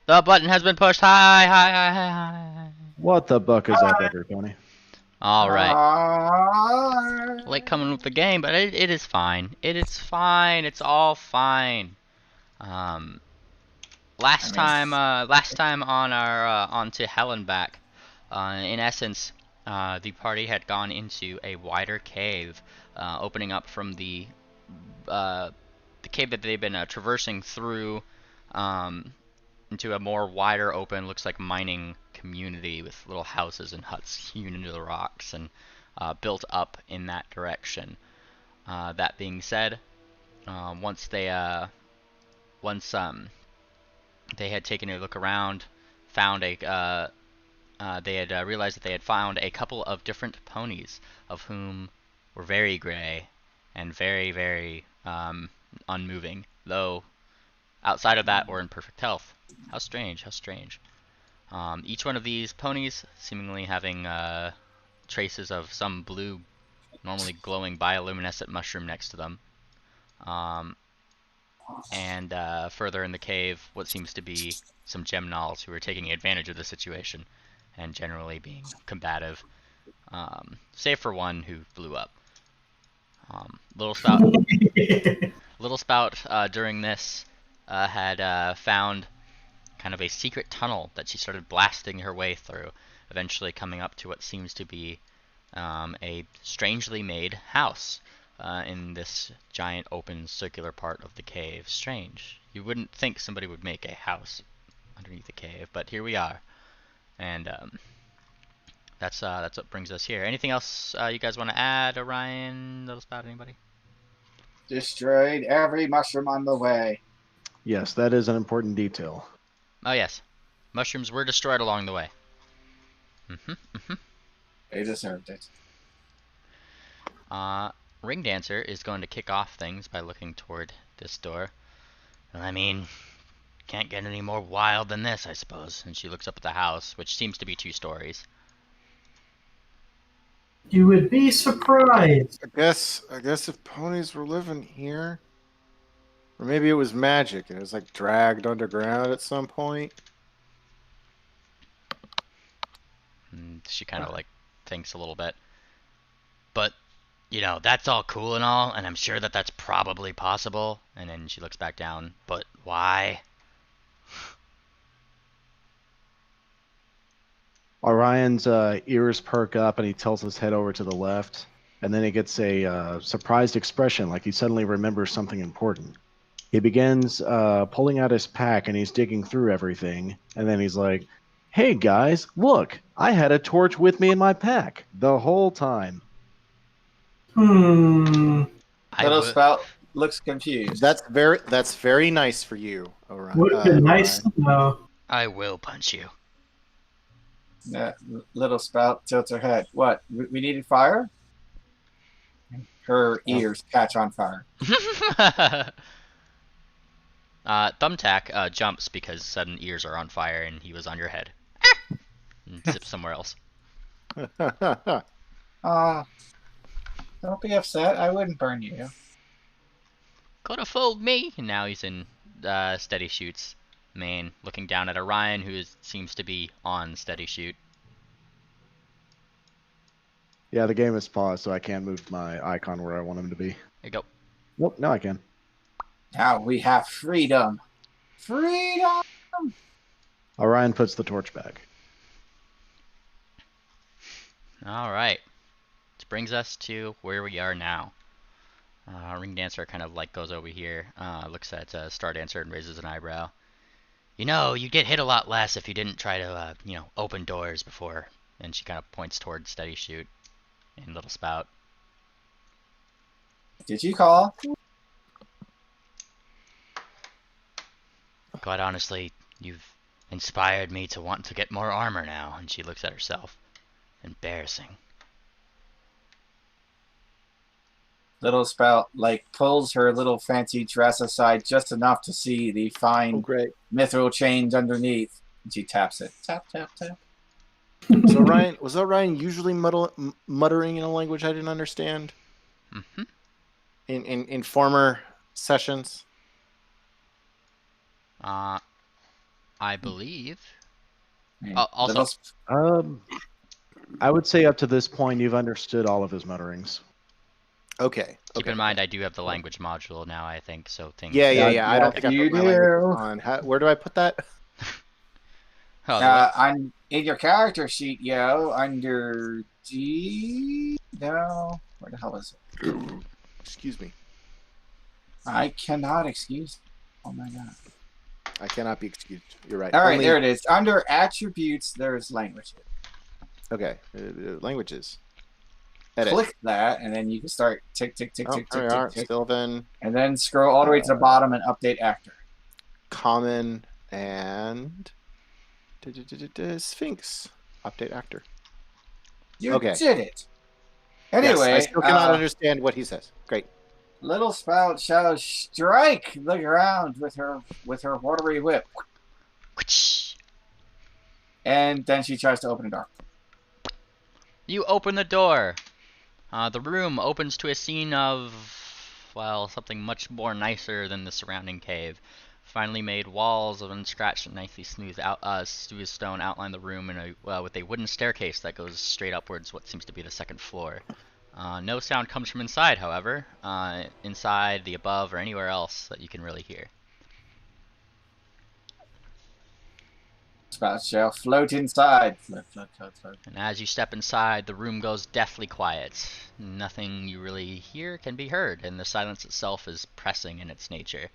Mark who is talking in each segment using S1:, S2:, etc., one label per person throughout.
S1: The button has been pushed. Hi, hi, hi, hi, hi.
S2: What the buck is up, there, Tony?
S1: All right.
S3: Ah.
S1: Late coming with the game, but it is fine. It is fine. It's all fine. Um,
S3: I
S1: last
S3: mean,
S1: time, last time on our on to Hell and back. In essence, the party had gone into a wider cave, opening up from uh, the cave that they've been traversing through, um, into a more wider open, looks like mining community with little houses and huts hewn into the rocks and built up in that direction. That being said, once they had taken a look around, found they had realized that they had found a couple of different ponies, of whom were very gray and very, very unmoving, though outside of that were in perfect health. How strange, how strange. Each one of these ponies seemingly having traces of some blue, normally glowing bioluminescent mushroom next to them. Um, and further in the cave, what seems to be some gemnols who are taking advantage of the situation and generally being combative, save for one who blew up. Little Spout, Little Spout, during this, had found kind of a secret tunnel that she started blasting her way through, eventually coming up to what seems to be a strangely made house in this giant open circular part of the cave. Strange. You wouldn't think somebody would make a house underneath the cave, but here we are. And that's what brings us here. Anything else you guys want to add, Orion, Little Spout, anybody?
S3: destroyed every mushroom on the way.
S2: Yes, that is an important detail.
S1: Oh yes, mushrooms were destroyed along the way.
S3: They deserved it.
S1: Uh, Ring Dancer is going to kick off things by looking toward this door. Well, I mean, can't get any more wild than this, I suppose. And she looks up at the house, which seems to be 2 stories.
S4: You would be surprised.
S5: I guess if ponies were living here, or maybe it was magic and it was like dragged underground at some point.
S1: And she kind of like thinks a little bit. But, you know, that's all cool and all, and I'm sure that that's probably possible. And then she looks back down. But why?
S2: Orion's ears perk up and he tilts his head over to the left, and then he gets a surprised expression like he suddenly remembers something important. He begins pulling out his pack and he's digging through everything, and then he's like, "Hey guys, look! I had a torch with me in my pack the whole time."
S4: Hmm.
S3: Little Spout looks confused.
S5: That's very nice for you, Orion.
S4: Would have been nice
S5: Orion.
S4: to know.
S1: I will punch you.
S3: Little Spout tilts her head. What? We needed fire? Her ears catch on fire.
S1: Thumbtack jumps because sudden ears are on fire and he was on your head. And zips somewhere else.
S3: Don't be upset. I wouldn't burn you.
S1: Could have fooled me. And now he's in steady shoots main, looking down at Orion, who seems to be on steady shoot.
S2: Yeah, the game is paused, so I can't move my icon where I want him to be.
S1: There you go.
S2: Nope, now I can.
S3: Now we have freedom. Freedom!
S2: Orion puts the torch back.
S1: All right. Which brings us to where we are now. Ring Dancer kind of like goes over here, looks at Star Dancer and raises an eyebrow. You know, you'd get hit a lot less if you didn't try to, open doors before. And she kind of points towards steady shoot and Little Spout.
S3: Did you call?
S1: Quite honestly, you've inspired me to want to get more armor now. And she looks at herself. Embarrassing.
S3: Little Spout pulls her little fancy dress aside just enough to see the fine
S5: Great.
S3: mithril chains underneath. And she taps it. Tap, tap, tap.
S5: Was Orion usually muttering in a language I didn't understand?
S1: Mm-hmm.
S5: In former sessions?
S1: I believe.
S3: And
S1: Also,
S2: I would say up to this point, you've understood all of his mutterings.
S5: Okay.
S1: keep
S5: okay,
S1: in mind
S5: okay.
S1: I do have the language module now, I think, so things...
S5: Yeah. I
S3: Yes,
S5: don't think I
S3: you
S5: put my languages
S3: do.
S5: on. Where do I put that?
S1: Oh, the what?
S3: On in your character sheet, yo, under G. No, where the hell is it?
S5: Excuse me.
S3: I cannot excuse. Oh my god.
S5: I cannot be excused. You're right.
S3: All right,
S5: Only,
S3: there it is. Under attributes, there's language.
S5: Okay. Languages. Edit.
S3: Click that, and then you can start tick, tick, tick,
S5: Oh,
S3: tick,
S5: there
S3: tick,
S5: we
S3: tick,
S5: are.
S3: tick,
S5: Still then,
S3: and then scroll all the way to the bottom and update actor.
S5: common and Sphinx. Update actor.
S3: You
S5: Okay.
S3: did it.
S5: Yes,
S3: Anyway,
S5: I still cannot understand what he says. Great.
S3: Little Spout shall strike the ground with her watery whip, and then she tries to open a door.
S1: You open the door. The room opens to a scene of, well, something much more nicer than the surrounding cave. Finely made walls of unscratched and nicely smooth stone outline the room with a wooden staircase that goes straight upwards what seems to be the second floor. No sound comes from inside, however, inside, the above, or anywhere else that you can really hear.
S3: Spout shall float inside. Float, float, float, float.
S1: And as you step inside, the room goes deathly quiet. Nothing you really hear can be heard, and the silence itself is pressing in its nature.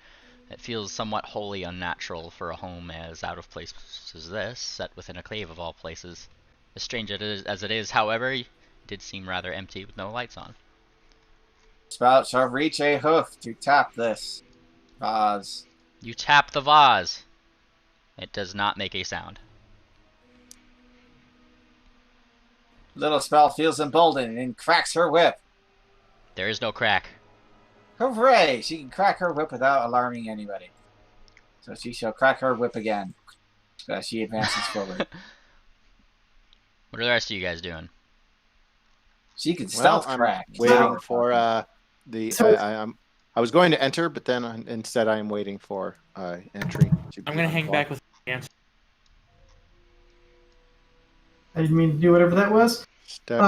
S1: It feels somewhat wholly unnatural for a home as out of place as this, set within a cave of all places. As strange as it is, however, it did seem rather empty with no lights on.
S3: Spout shall reach a hoof to tap this vase.
S1: You tap the vase. It does not make a sound.
S3: Little Spout feels emboldened and cracks her whip.
S1: There is no crack.
S3: Hooray! She can crack her whip without alarming anybody. So she shall crack her whip again as she advances forward.
S1: What are the rest of you guys doing?
S3: She can
S5: Well,
S3: stealth
S5: I'm
S3: crack.
S5: waiting for
S4: So-
S5: I was going to enter, but then instead I am waiting for entry.
S6: I'm gonna hang back with the answer.
S4: I didn't mean to do whatever that was.
S5: Step.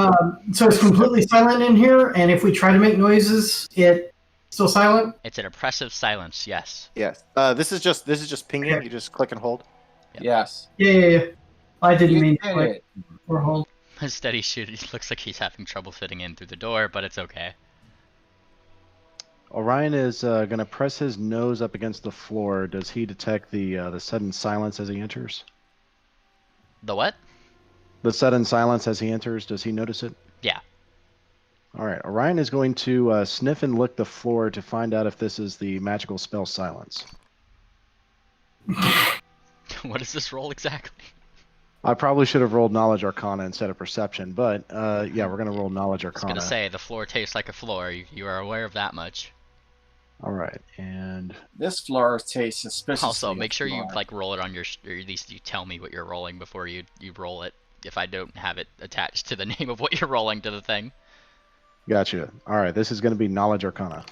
S4: So it's completely silent in here, and if we try to make noises, it's still silent.
S1: It's an oppressive silence, yes.
S5: Yes. This is just pinging.
S4: Okay.
S5: You just click and hold.
S3: Yes.
S4: Yeah. I didn't
S3: You
S4: mean
S3: did
S4: to
S3: it.
S4: or hold.
S1: A steady shoot. He looks like he's having trouble fitting in through the door, but it's okay.
S2: Orion is going to press his nose up against the floor. Does he detect the sudden silence as he enters?
S1: The what?
S2: The sudden silence as he enters, does he notice it?
S1: Yeah.
S2: All right. Orion is going to sniff and lick the floor to find out if this is the magical spell silence.
S1: What is this roll exactly?
S2: I probably should have rolled Knowledge Arcana instead of Perception, but yeah, we're going to roll Knowledge
S1: I was
S2: Arcana.
S1: gonna say, the floor tastes like a floor. You are aware of that much.
S2: All right, and
S3: This floor tastes suspiciously.
S1: Also, make sure you
S3: floor.
S1: like roll it on your, or at least you tell me what you're rolling before you roll it. If I don't have it attached to the name of what you're rolling to the thing.
S2: gotcha. All right, this is going to be Knowledge Arcana.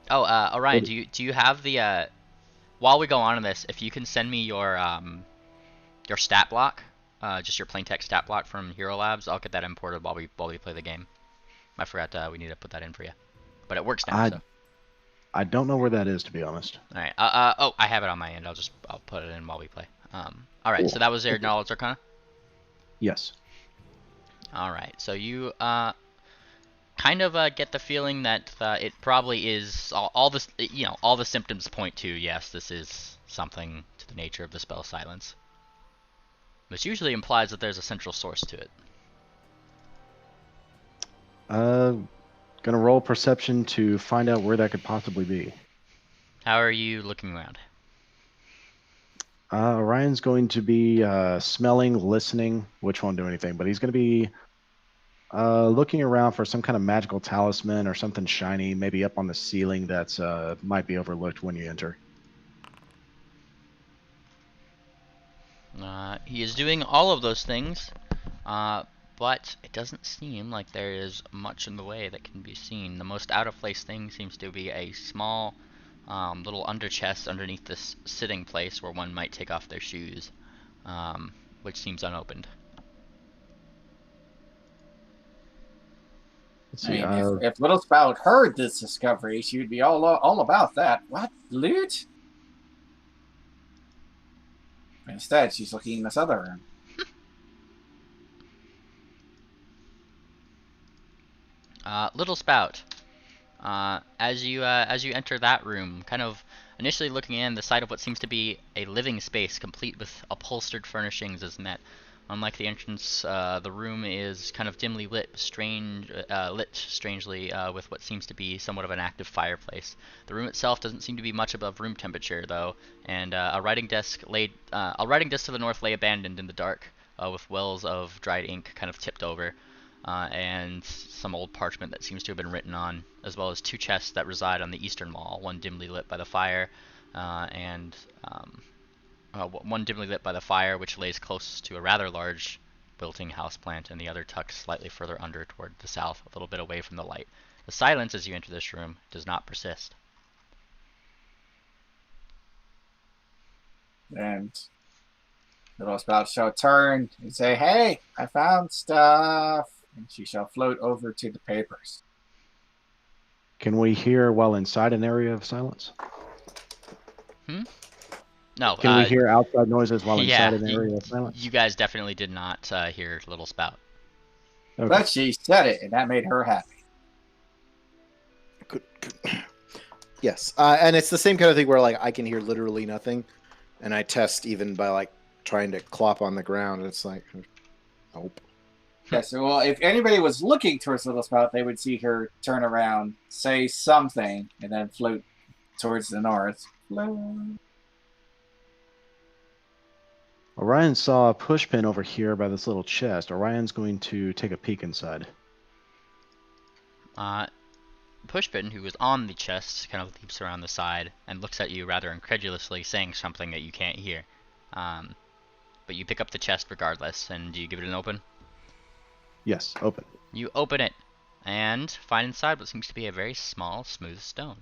S1: Oh, Orion, do you have the while we go on to this, if you can send me your stat block, just your plain text stat block from Hero Labs, I'll get that imported while we play the game. I forgot we need to put that in for you, but it works now. So.
S2: I don't know where that is, to be honest.
S1: All right. Oh, I have it on my end. I'll put it in while we play. All right.
S2: Cool.
S1: So that was your Knowledge Arcana.
S2: Yes.
S1: All right. So you kind of get the feeling that it probably is all this. All the symptoms point to yes, this is something to the nature of the spell silence, which usually implies that there's a central source to it.
S2: Gonna roll Perception to find out where that could possibly be.
S1: How are you looking around?
S2: Orion's going to be smelling, listening, which won't do anything, but he's going to be looking around for some kind of magical talisman or something shiny, maybe up on the ceiling that's might be overlooked when you enter.
S1: He is doing all of those things, but it doesn't seem like there is much in the way that can be seen. The most out-of-place thing seems to be a small little under chest underneath this sitting place where one might take off their shoes, which seems unopened.
S2: Let's
S3: I
S2: see.
S3: mean, if Little Spout heard this discovery, she would be all about that. What? Loot? Instead, she's looking in this other room.
S1: Little Spout. As you enter that room, kind of initially looking in, the sight of what seems to be a living space, complete with upholstered furnishings, is met. Unlike the entrance, the room is kind of dimly lit, lit strangely with what seems to be somewhat of an active fireplace. The room itself doesn't seem to be much above room temperature, though, and a writing desk to the north lay abandoned in the dark, with wells of dried ink kind of tipped over. And some old parchment that seems to have been written on, as well as 2 chests that reside on the eastern wall, one dimly lit by the fire, one dimly lit by the fire, which lays close to a rather large wilting houseplant, and the other tucked slightly further under toward the south, a little bit away from the light. The silence as you enter this room does not persist.
S3: And Little Spout shall turn and say, "Hey, I found stuff." And she shall float over to the papers.
S2: Can we hear while inside an area of silence?
S1: No.
S2: Can we hear outside noises while
S1: Yeah,
S2: inside an area of silence?
S1: you guys definitely did not hear Little Spout.
S2: Okay.
S3: But she said it, and that made her happy.
S5: Yes, and it's the same kind of thing where like I can hear literally nothing, and I test even by like trying to clop on the ground, and it's like, nope.
S3: Yes, well, if anybody was looking towards Little Spout, they would see her turn around, say something, and then float towards the north. Float.
S2: Orion saw a pushpin over here by this little chest. Orion's going to take a peek inside.
S1: Pushpin, who is on the chest, kind of leaps around the side and looks at you rather incredulously, saying something that you can't hear. But you pick up the chest regardless, and do you give it an open?
S2: Yes, open.
S1: You open it, and find inside what seems to be a very small, smooth stone.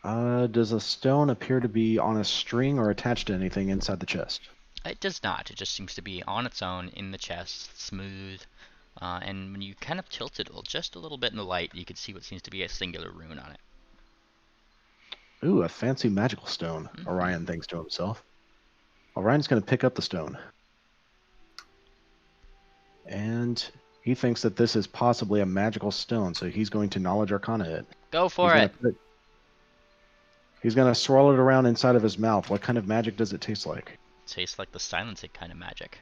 S2: Does a stone appear to be on a string or attached to anything inside the chest?
S1: It does not. It just seems to be on its own in the chest, smooth. And when you kind of tilt it just a little bit in the light, you can see what seems to be a singular rune on it.
S2: Ooh, a fancy magical stone, Orion thinks to himself. Orion's going to pick up the stone. And he thinks that this is possibly a magical stone, so he's going to Knowledge Arcana it.
S1: Go for it!
S2: He's going to swirl it around inside of his mouth. What kind of magic does it taste like?
S1: Tastes like the silencing kind of magic.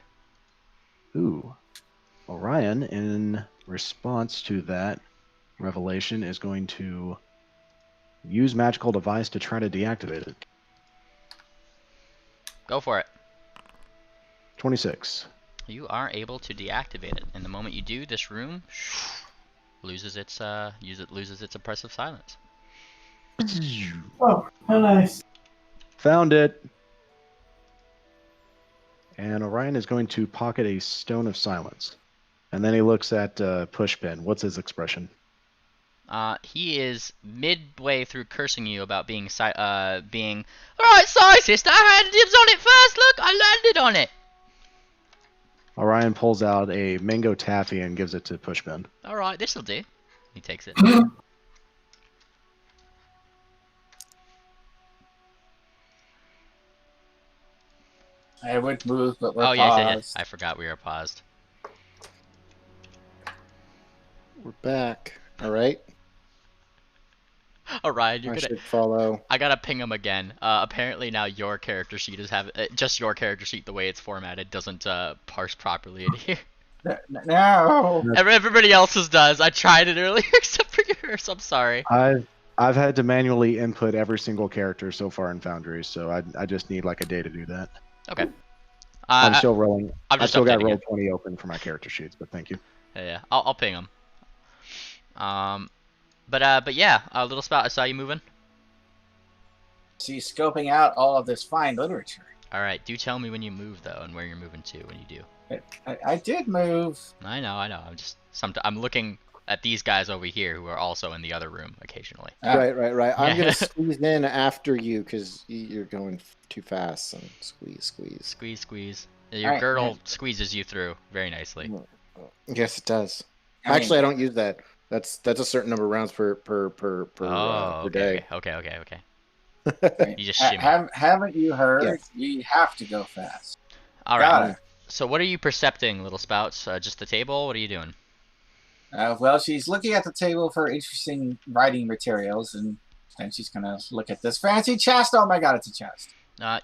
S2: Ooh. Orion, in response to that revelation, is going to use magical device to try to deactivate it.
S1: Go for it.
S2: 26.
S1: You are able to deactivate it, and the moment you do, this room loses its oppressive silence.
S4: Oh, how nice.
S2: Found it. And Orion is going to pocket a stone of silence. And then he looks at Pushpin. What's his expression?
S1: He is midway through cursing you about being alright, sorry sister, I had dibs on it first, look, I landed on it.
S2: Orion pulls out a mango taffy and gives it to Pushpin.
S1: Alright, this'll do. He takes it.
S3: I would move, but we're
S1: Oh yeah,
S3: paused.
S1: I forgot we were paused.
S5: We're back. All right.
S1: Alright,
S5: I should follow.
S1: I gotta ping him again. Apparently now your character sheet just your character sheet, the way it's formatted, doesn't parse properly in here.
S3: No.
S1: Everybody else's does. I tried it earlier except for yours. I'm sorry.
S2: I've had to manually input every single character so far in Foundry, so I just need like a day to do that.
S1: Okay.
S2: I'm still rolling.
S1: I'm
S2: I
S1: just
S2: still got
S1: updating
S2: roll
S1: it.
S2: 20 open for my character sheets, but thank you.
S1: Yeah. I'll ping him. But yeah, Little Spout, I saw you moving.
S3: She's scoping out all of this fine literature.
S1: All right, do tell me when you move though, and where you're moving to when you do.
S3: I did move.
S1: I know. I'm looking at these guys over here who are also in the other room occasionally.
S3: Ah,
S5: Right. I'm
S1: Yeah.
S5: gonna squeeze in after you because you're going too fast. And squeeze.
S1: Squeeze, squeeze. Your
S3: Alright,
S1: girdle
S3: alright.
S1: squeezes you through very nicely.
S5: Yes, it does.
S3: I mean-
S5: Actually, I don't use that. That's a certain number of rounds per
S1: Oh,
S5: day.
S1: okay.
S3: Okay.
S1: You just shimmy.
S3: Haven't you heard?
S5: Yes.
S3: You have to go fast.
S1: All
S3: Got
S1: right.
S3: it.
S1: So what are you percepting, little spouts? Just the table? What are you doing?
S3: Well, she's looking at the table for interesting writing materials, and then she's gonna look at this fancy chest. Oh my god, it's a chest.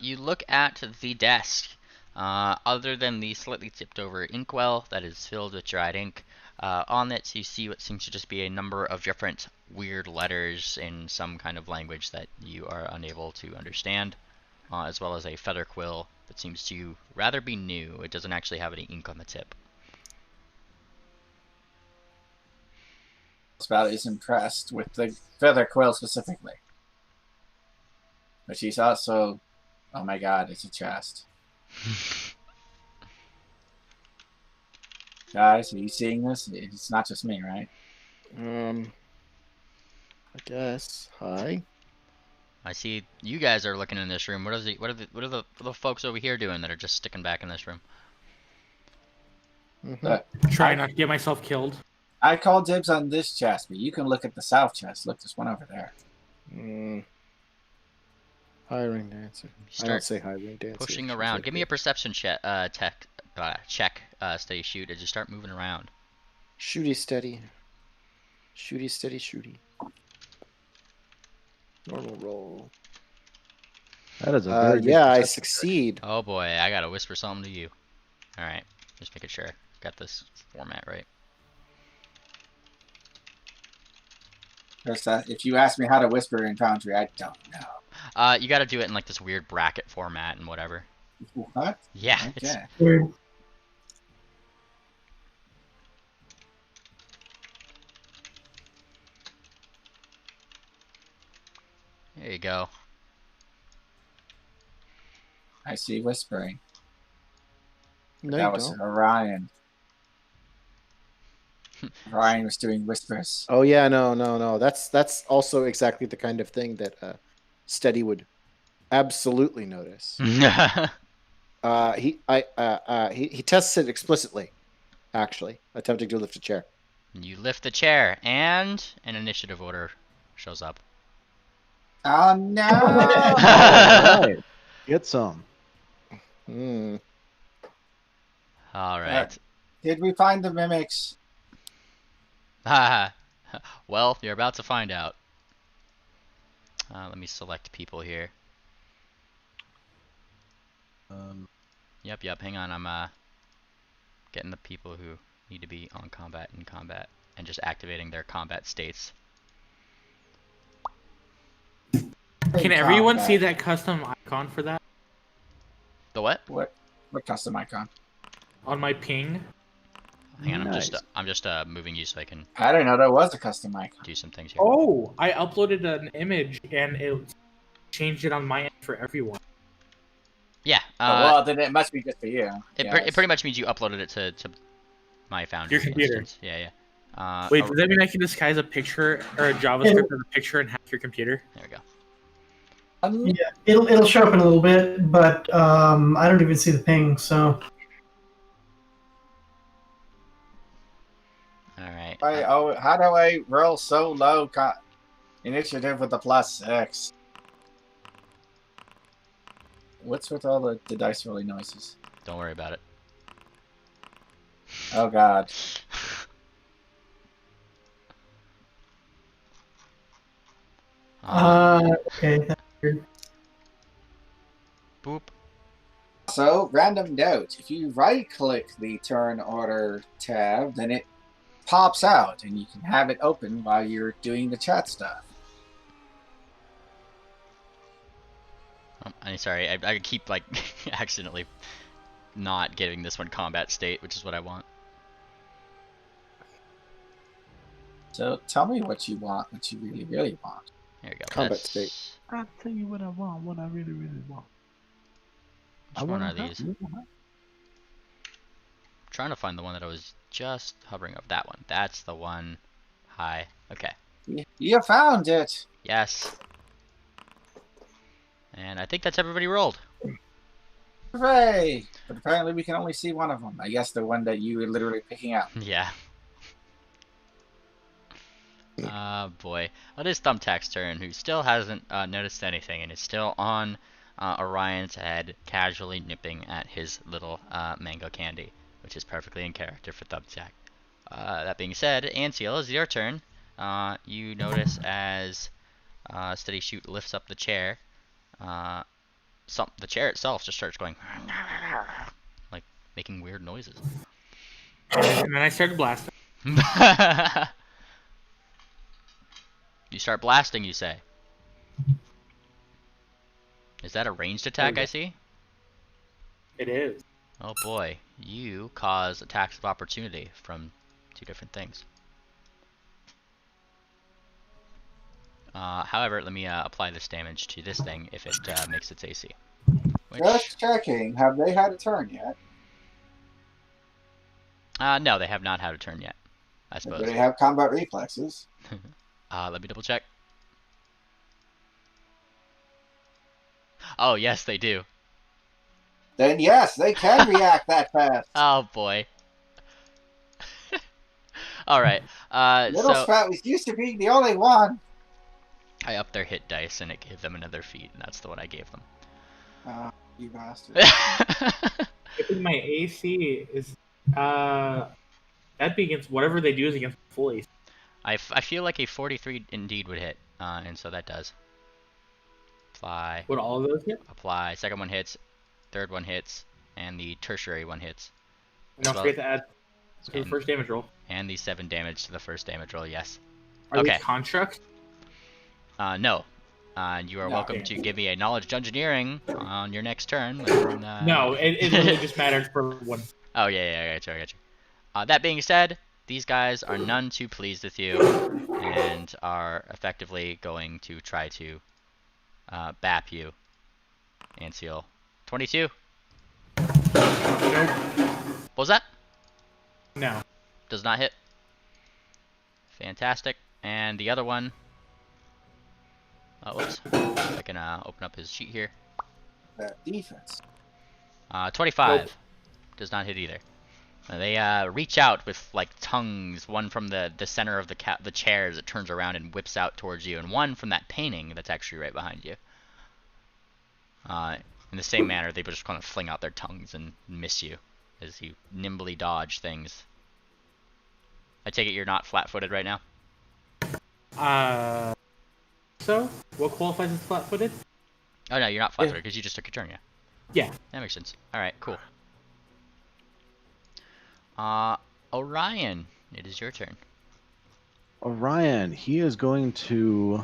S1: You look at the desk. Other than the slightly tipped over inkwell that is filled with dried ink, on it you see what seems to just be a number of different weird letters in some kind of language that you are unable to understand, as well as a feather quill that seems to rather be new. It doesn't actually have any ink on the tip.
S3: Spout is impressed with the feather quill specifically, but she's also, oh my god, it's a chest. Guys, are you seeing this? It's not just me, right?
S5: I guess. Hi.
S1: I see you guys are looking in this room. What are the folks over here doing that are just sticking back in this room?
S6: Try not to get myself killed.
S3: I call dibs on this chest, but you can look at the south chest. Look, there's one over there.
S5: Hiring dancer. I don't say hiring dancer.
S1: Pushing around. Give me a perception check. Steady shoot as you start moving around.
S5: Shooty steady. Shooty. Normal roll.
S2: That is a very good
S5: I
S2: perception.
S5: succeed.
S1: Oh boy, I gotta whisper something to you. All right, just making sure got this format right.
S3: If you ask me how to whisper in Foundry, I don't know.
S1: You gotta do it in like this weird bracket format and whatever.
S3: What?
S1: Yeah. It's,
S3: Okay.
S4: Weird.
S1: there you go.
S3: I see whispering.
S5: No,
S3: That
S5: you
S3: was
S5: don't.
S3: Orion. Orion was doing whispers.
S5: Oh yeah, no. That's also exactly the kind of thing that Steady would absolutely notice. He tests it explicitly, actually, attempting to lift a chair.
S1: You lift the chair, and an initiative order shows up.
S3: Oh no!
S2: Alright. Get some.
S1: All right.
S3: Did we find the mimics?
S1: Well, you're about to find out. Let me select people here. Yep. Hang on, I'm getting the people who need to be on combat in combat and just activating their combat states.
S6: Can everyone see that custom icon for that
S1: The what?
S3: What custom icon?
S6: on my ping?
S1: Hang on,
S2: Nice.
S1: I'm just moving you so I can
S3: I didn't know there was a custom icon.
S1: do some things here.
S6: Oh, I uploaded an image and it changed it on my end for everyone.
S1: Yeah.
S3: Well, then it must be just for you.
S1: It pretty much means you uploaded it to my Foundry
S6: Your computer.
S1: instance. Yeah.
S6: Wait, does that mean I can disguise a picture or a JavaScript as a picture and hack your computer?
S1: There we go.
S4: Yeah, it'll show up in a little bit, but I don't even see the ping. So
S1: All right.
S3: How do I roll so low initiative with the +6? What's with all the dice rolling noises?
S1: Don't worry about it.
S3: Oh god.
S4: okay. That's weird.
S1: Boop.
S3: So, random note, if you right-click the turn order tab, then it pops out, and you can have it open while you're doing the chat stuff.
S1: Oh, I'm sorry. I keep like accidentally not giving this one combat state, which is what I want.
S3: So, tell me what you want, what you really, really want.
S1: There we go.
S5: Combat
S1: That's-
S5: state.
S2: I'll tell you what I want, what I really, really want.
S1: Which one are these? Trying to find the one that I was just hovering over. That one. That's the one Hi. Okay.
S3: You found it.
S1: Yes. And I think that's everybody rolled.
S3: Hooray! But apparently we can only see one of them. I guess the one that you were literally picking up.
S1: Yeah. Boy. Well, it is Thumbtack's turn, who still hasn't noticed anything and is still on Orion's head, casually nipping at his little mango candy, which is perfectly in character for Thumbtack. That being said, Anseal, it's your turn. You notice as Steady Shoot lifts up the chair, the chair itself just starts going like making weird noises.
S6: And then I started blasting.
S1: You start blasting, you say. Is that a ranged attack I see?
S6: It is.
S1: Oh boy, you cause attacks of opportunity from 2 different things. However, let me apply this damage to this thing if it makes its AC.
S3: Just checking. Have they had a turn yet?
S1: No, they have not had a turn yet, I suppose.
S3: Do they have combat reflexes?
S1: Let me double check. Oh, yes, they do.
S3: Then yes, they can react that fast.
S1: Oh, boy. Alright,
S3: Little
S1: so
S3: Sprout was used to being the only one.
S1: I upped their hit dice and it gave them another feat, and that's the one I gave them.
S3: You bastard.
S6: I think my AC is that be against whatever they do is against full AC.
S1: I feel like a 43 indeed would hit, and so that does. Apply.
S6: Would all of those hit?
S1: Apply. Second one hits, third one hits, and the tertiary one hits.
S6: And don't forget to add to the
S1: And-
S6: first damage roll.
S1: And the 7 damage to the first damage roll, yes.
S6: Are
S1: Okay.
S6: these constructs?
S1: No. You are
S3: No.
S1: welcome to give me a knowledge engineering on your next turn.
S6: No, it really just matters for one.
S1: Oh, yeah, I got you. That being said, these guys are none too pleased with you and are effectively going to try to bap you. Anseal. 22.
S6: Nope.
S1: What was that?
S6: No.
S1: Does not hit. Fantastic. And the other one. Oh, whoops. I can open up his sheet here.
S3: That defense.
S1: 25.
S6: Nope.
S1: Does not hit either. They reach out with like tongues. One from the center of the chair as it turns around and whips out towards you, and one from that painting that's actually right behind you. In the same manner, they just kind of fling out their tongues and miss you as you nimbly dodge things. I take it you're not flat-footed right now?
S6: So what qualifies as flat-footed?
S1: Oh no, you're not flat-footed because you just took your turn, yeah.
S6: Yeah.
S1: That makes sense. Alright, cool. Orion, it is your turn.
S2: Orion, he is going to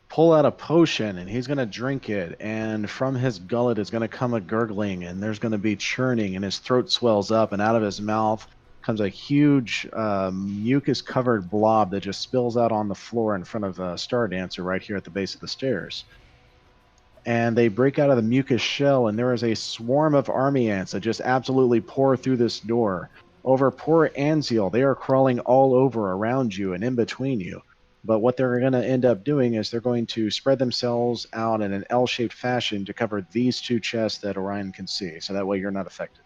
S2: pull out a potion and he's going to drink it, and from his gullet is going to come a gurgling, and there's going to be churning, and his throat swells up, and out of his mouth comes a huge mucus covered blob that just spills out on the floor in front of Star Dancer right here at the base of the stairs. And they break out of the mucus shell, and there is a swarm of army ants that just absolutely pour through this door. Over poor Anseal, they are crawling all over around you and in between you. But what they're going to end up doing is they're going to spread themselves out in an L-shaped fashion to cover these 2 chests that Orion can see, so that way you're not affected.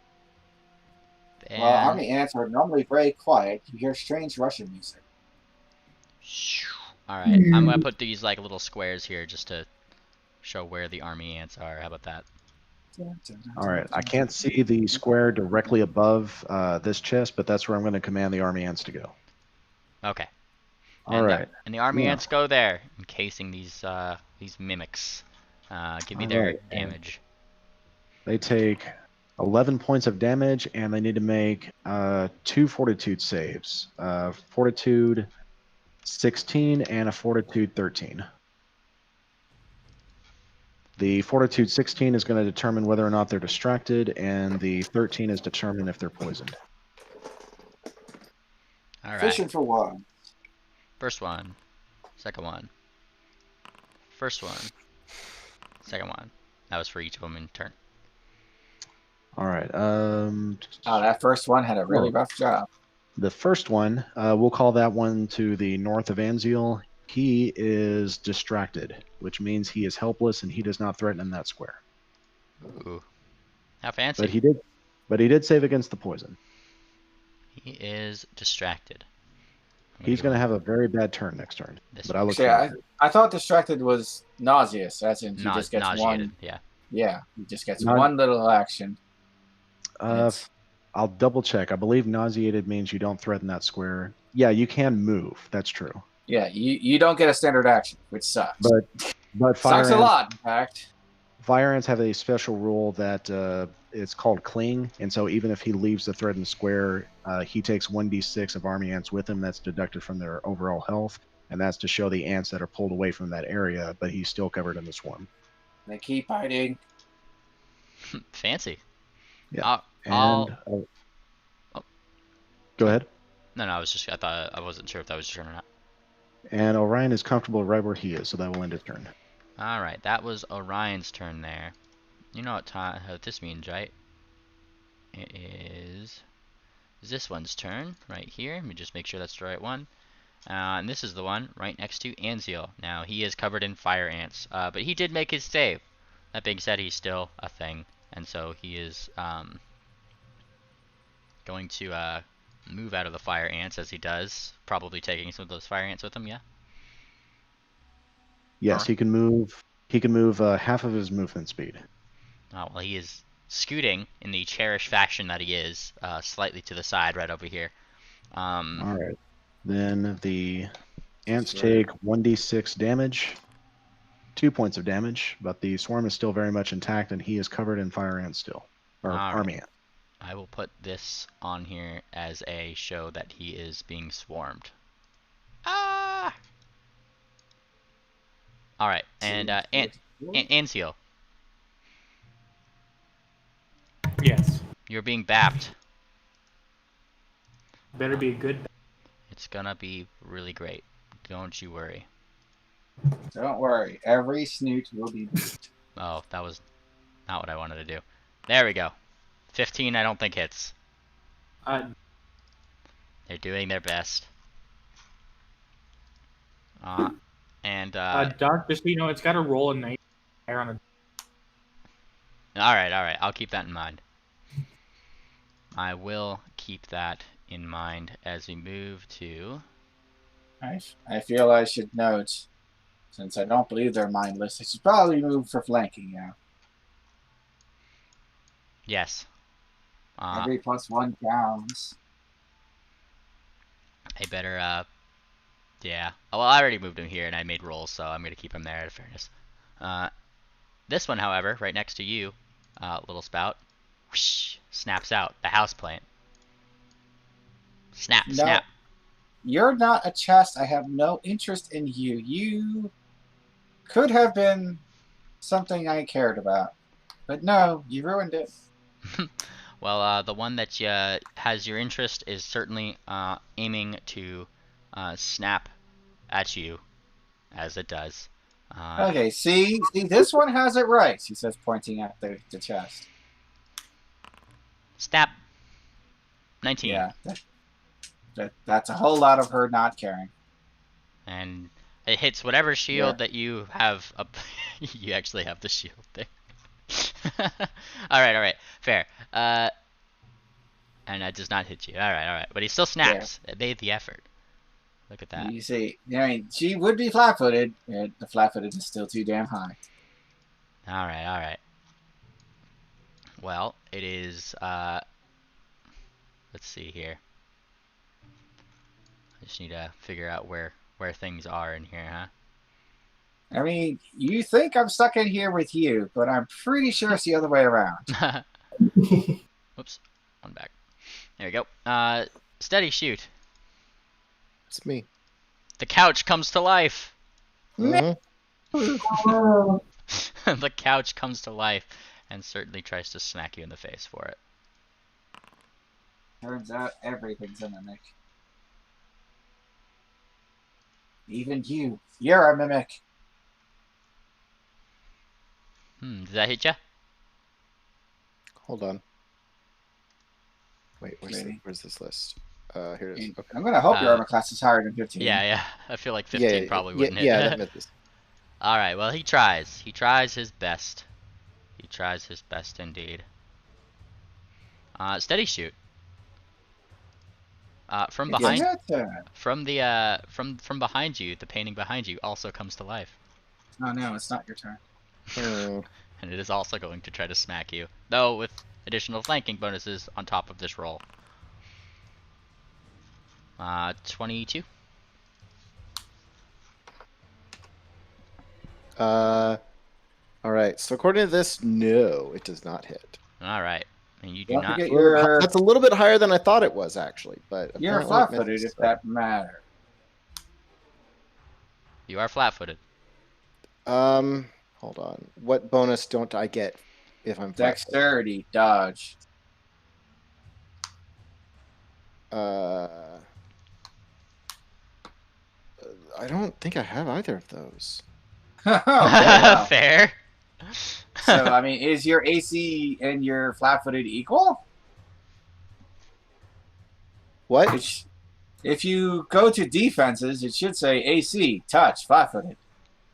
S1: And...
S3: Well, army ants are normally very quiet. You hear strange Russian music.
S1: Alright, I'm going to put these like little squares here just to show where the army ants are. How about that?
S2: Alright, I can't see the square directly above this chest, but that's where I'm going to command the army ants to go.
S1: Okay.
S2: Alright.
S1: And the army
S2: Yeah.
S1: ants go there, encasing these mimics. Give me their
S2: Alright,
S1: damage.
S2: They take 11 points of damage, and they need to make 2 fortitude saves. Fortitude 16 and a fortitude 13. The fortitude 16 is going to determine whether or not they're distracted, and the 13 is determine if they're poisoned.
S1: Alright.
S3: Fishing for one.
S1: First one. Second one. First one. Second one. That was for each of them in turn.
S2: Alright,
S3: Oh, that first one had a really rough job.
S2: The first one, we'll call that one to the north of Anziel. He is distracted, which means he is helpless and he does not threaten in that square.
S1: Ooh. How fancy.
S2: But he did save against the poison.
S1: He is distracted.
S2: He's going to have a very bad turn next turn. But I look
S3: Actually,
S2: forward to it.
S3: I thought distracted was nauseous, as in he just gets
S1: nauseated,
S3: one.
S1: yeah.
S3: Yeah, he just gets
S2: Nau-
S3: one little action.
S2: I'll double check. I believe nauseated means you don't threaten that square. Yeah, you can move. That's true.
S3: Yeah, you don't get a standard action, which sucks.
S2: But fire
S3: sucks a
S2: ants,
S3: lot, in fact.
S2: fire ants have a special rule that it's called cling, and so even if he leaves the threatened square, he takes 1d6 of army ants with him. That's deducted from their overall health, and that's to show the ants that are pulled away from that area, but he's still covered in the swarm.
S3: They keep hiding.
S1: Fancy.
S2: Yeah.
S1: I'll...
S2: Oh. Go ahead.
S1: No, I wasn't sure if that was your turn or not.
S2: And Orion is comfortable right where he is, so that will end his turn.
S1: Alright, that was Orion's turn there. You know what this means, right? It is this one's turn, right here. Let me just make sure that's the right one. And this is the one right next to Anziel. Now, he is covered in fire ants, but he did make his save. That being said, he's still a thing, and so he is going to move out of the fire ants as he does, probably taking some of those fire ants with him, yeah?
S2: Yes, he can move. He can move half of his movement speed.
S1: Oh, well, he is scooting in the cherished fashion that he is, slightly to the side right over here.
S2: All right. Then the ants take 1d6 damage, 2 points of damage, but the swarm is still very much intact, and he is covered in fire ants still, or army ant.
S1: I will put this on here as a show that he is being swarmed. Ah! Alright, and Anziel,
S6: Yes.
S1: you're being bapped.
S6: Better be a good.
S1: It's gonna be really great. Don't you worry.
S3: Don't worry, every snoot will be beat.
S1: Oh, that was not what I wanted to do. There we go. 15 I don't think hits. They're doing their best.
S6: Doc, just so you know, it's got to roll a night on a.
S1: Alright, I'll keep that in mind. I will keep that in mind as we move to...
S3: I feel I should note, since I don't believe they're mindless, I should probably move for flanking now.
S1: Yes.
S3: Every +1 counts.
S1: I better, yeah. Oh, well, I already moved him here and I made rolls, so I'm going to keep him there out of fairness. This one, however, right next to you, little spout, whoosh, snaps out. The house plant. Snap,
S3: No,
S1: snap.
S3: you're not a chest. I have no interest in you. You could have been something I cared about. But no, you ruined it.
S1: Well, the one that has your interest is certainly aiming to snap at you, as it does.
S3: Okay, see, this one has it right, he says, pointing at the chest.
S1: Snap. 19.
S3: Yeah, that's a whole lot of her not caring.
S1: And it hits whatever shield that you have up. You actually have the shield there. Alright, fair. And that does not hit you. Alright. But he still snaps. It made the effort. Look at that.
S3: You see, I mean, she would be flat-footed, and the flat-footed is still too damn high.
S1: Alright. Well, it is, let's see here. I just need to figure out where things are in here, huh?
S3: I mean, you think I'm stuck in here with you, but I'm pretty sure it's the other way around.
S1: Oops. One back. There we go. Steady shoot.
S5: It's me.
S1: The couch comes to life.
S5: Mhm.
S4: Oh,
S1: The couch comes to life and certainly tries to smack you in the face for it.
S3: Turns out everything's a mimic. Even you. You're a mimic.
S1: Does that hit ya?
S5: Hold on. Wait,
S3: Ready?
S5: where's this list? Here it is. Okay.
S3: I'm gonna hope your armor class is higher than 15.
S1: Yeah. I feel like 15 probably wouldn't hit.
S5: Yeah, that misses.
S1: All right. Well, he tries. He tries his best. He tries his best indeed. Steady shoot. From behind, from behind you, the painting behind you also comes to life.
S3: Oh no, it's not your turn.
S1: And it is also going to try to smack you, though with additional flanking bonuses on top of this roll. 22.
S5: All right. So according to this, no, it does not hit.
S1: All right, and you do
S3: Don't
S1: not.
S3: forget
S5: That's a little bit higher than I thought it was, actually. But
S3: you're
S5: apparently it
S3: flat-footed,
S5: misses.
S3: if that matters.
S1: You are flat-footed.
S5: Hold on. What bonus don't I get if I'm flat-footed?
S3: Dexterity, dodge.
S5: I don't think I have either of those.
S3: Oh, wow.
S1: Fair.
S3: So, I mean, is your AC and your flat-footed equal?
S5: What?
S3: If you go to defenses, it should say AC, touch, flat-footed.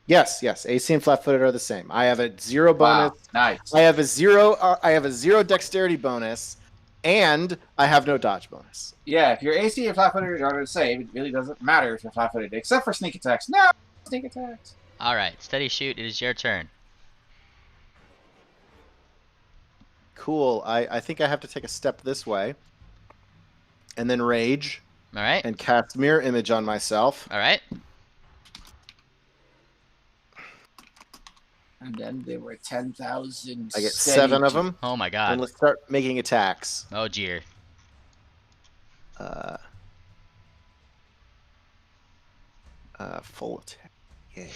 S5: Yes. AC and flat-footed are the same. I have a 0 bonus.
S3: Wow, nice.
S5: I have a 0 dexterity bonus, and I have no dodge bonus.
S3: Yeah, if your AC and flat-footed are the same, it really doesn't matter if you're flat-footed, except for sneak attacks. No, sneak attacks.
S1: All right, steady shoot. It is your turn.
S5: Cool. I think I have to take a step this way, and then rage,
S1: All right.
S5: and cast mirror image on myself.
S1: All right.
S3: And then there were 10,000.
S5: I get 7 of them.
S1: Oh my
S5: And
S1: god.
S5: let's start making attacks.
S1: Oh dear.
S5: Full attack. Yay.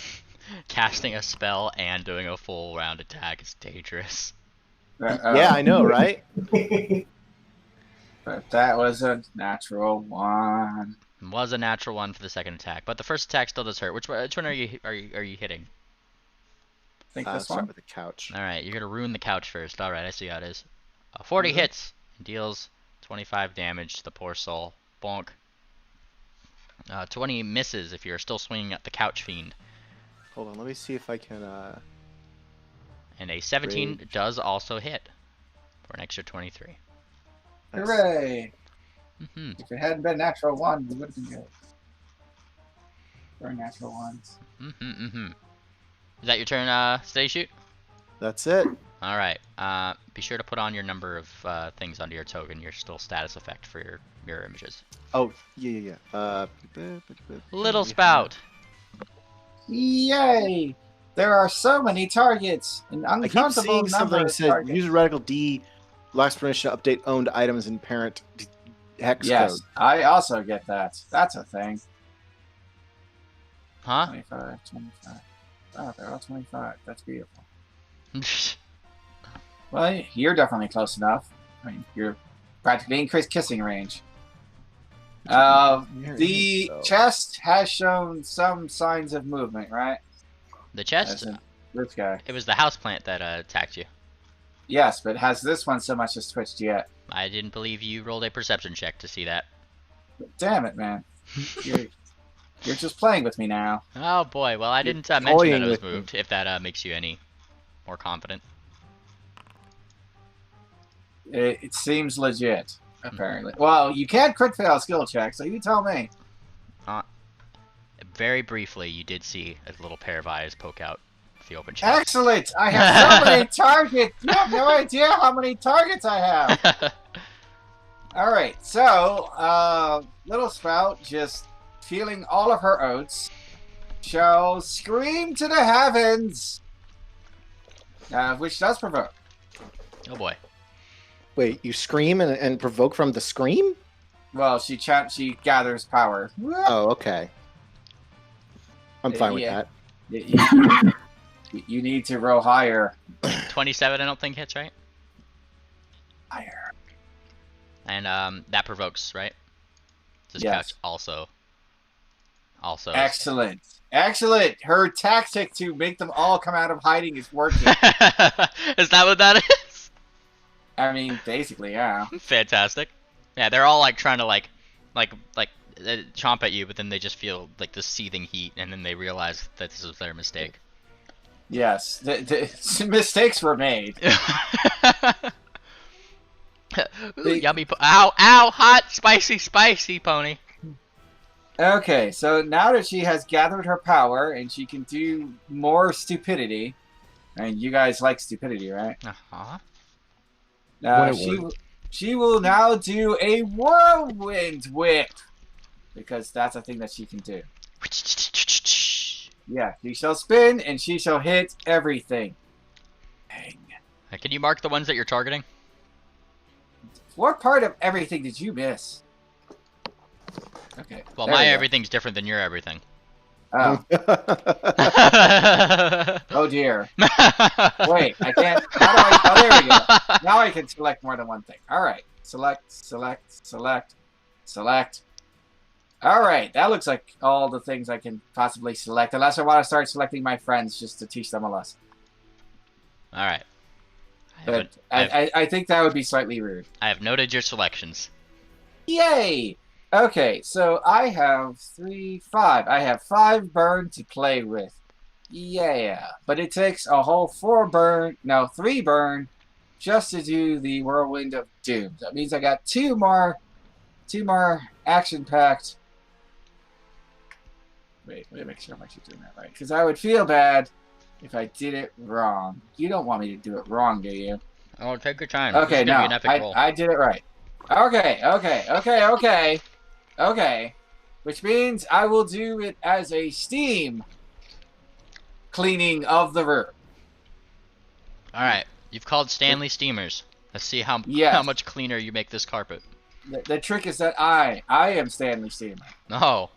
S1: Casting a spell and doing a full round attack is dangerous.
S5: Yeah, I know, right?
S3: But that was a natural one.
S1: It was a natural one for the second attack, but the first attack still does hurt. Which one are you hitting?
S3: I think
S5: Let's
S3: this
S5: start
S3: one.
S5: with the couch.
S1: All right, you're gonna ruin the couch first. All right, I see how it is. 40 hits and deals 25 damage to the poor soul. Bonk. 20 misses if you're still swinging at the couch fiend.
S5: Hold on, let me see if I can.
S1: And a 17
S5: Rage.
S1: does also hit for an extra 23.
S5: Nice.
S3: Hooray!
S1: Hmm.
S3: If it hadn't been natural one, we would have been good. For natural ones.
S1: Is that your turn, steady shoot?
S5: That's it.
S1: All right. Be sure to put on your number of things under your token, your still status effect for your mirror images.
S5: Oh, yeah.
S1: Little spout.
S3: Yay! There are so many targets. An
S5: I keep
S3: uncountable
S5: seeing
S3: number
S5: something
S3: of
S5: says
S3: targets.
S5: use radical D, last permission to update owned items in parent hex
S3: Yes,
S5: code.
S3: I also get that. That's a thing.
S1: Huh?
S3: 25. Oh, they're all 25. That's beautiful. Well, you're definitely close enough. I mean, you're practically increased kissing range. The chest has shown some signs of movement, right?
S1: The
S3: As
S1: chest?
S3: in this guy.
S1: It was the houseplant that attacked you.
S3: Yes, but has this one so much as twitched yet?
S1: I didn't believe you rolled a perception check to see that.
S3: Damn it, man. You're just playing with me now.
S1: Oh boy, well I didn't mention
S5: toying
S1: that it was
S5: with me.
S1: moved, if that makes you any more confident.
S3: It seems legit, apparently. Well, you can't crit fail a skill check, so you tell me.
S1: Very briefly, you did see a little pair of eyes poke out of the open chest.
S3: Excellent! I have so many targets! You have no idea how many targets I have! Alright, so, Little Spout, just feeling all of her oats, shall scream to the heavens! Which does provoke.
S1: Oh boy.
S5: Wait, you scream and provoke from the scream?
S3: Well, she gathers power.
S5: Oh, okay. I'm fine with
S3: Yeah.
S5: that.
S3: You need to roll higher.
S1: 27 I don't think hits, right?
S3: Higher.
S1: And that provokes, right? This
S3: Yes.
S1: couch also.
S3: Excellent. Excellent! Her tactic to make them all come out of hiding is working.
S1: Is that what that is?
S3: I mean, basically, yeah.
S1: Fantastic. Yeah, they're all like trying to like chomp at you, but then they just feel like the seething heat, and then they realize that this was their mistake.
S3: Yes, the mistakes were made.
S1: Ooh, yummy! Ow! Ow! Hot, spicy pony.
S3: Okay, so now that she has gathered her power and she can do more stupidity, and you guys like stupidity, right?
S1: Uh-huh.
S3: She will now do a whirlwind whip because that's a thing that she can do. Yeah, she shall spin and she shall hit everything. Dang.
S1: Can you mark the ones that you're targeting?
S3: What part of everything did you miss? Okay.
S1: Well,
S3: there
S1: my
S3: we go.
S1: everything's different than your everything.
S3: Oh. Oh dear. Wait, I can't. How do I? Oh, there we go. Now I can select more than one thing. All right. Select. All right. That looks like all the things I can possibly select. Unless I want to start selecting my friends just to teach them a lesson.
S1: All right.
S3: But I think that would be slightly rude.
S1: I have noted your selections.
S3: Yay! Okay, so I have 5. I have 5 burn to play with. Yeah, but it takes a whole 3 burn, just to do the Whirlwind of Doom. That means I got 2 more action-packed. Wait, let me make sure I'm actually doing that right, because I would feel bad if I did it wrong. You don't want me to do it wrong, do you?
S1: Oh, take your time.
S3: Okay,
S1: no,
S3: I did it right. Okay. Which means I will do it as a steam cleaning of the room.
S1: All right, you've called Stanley Steamers. Let's see how much cleaner you make this carpet.
S3: The trick is that I am Stanley Steamer.
S1: No.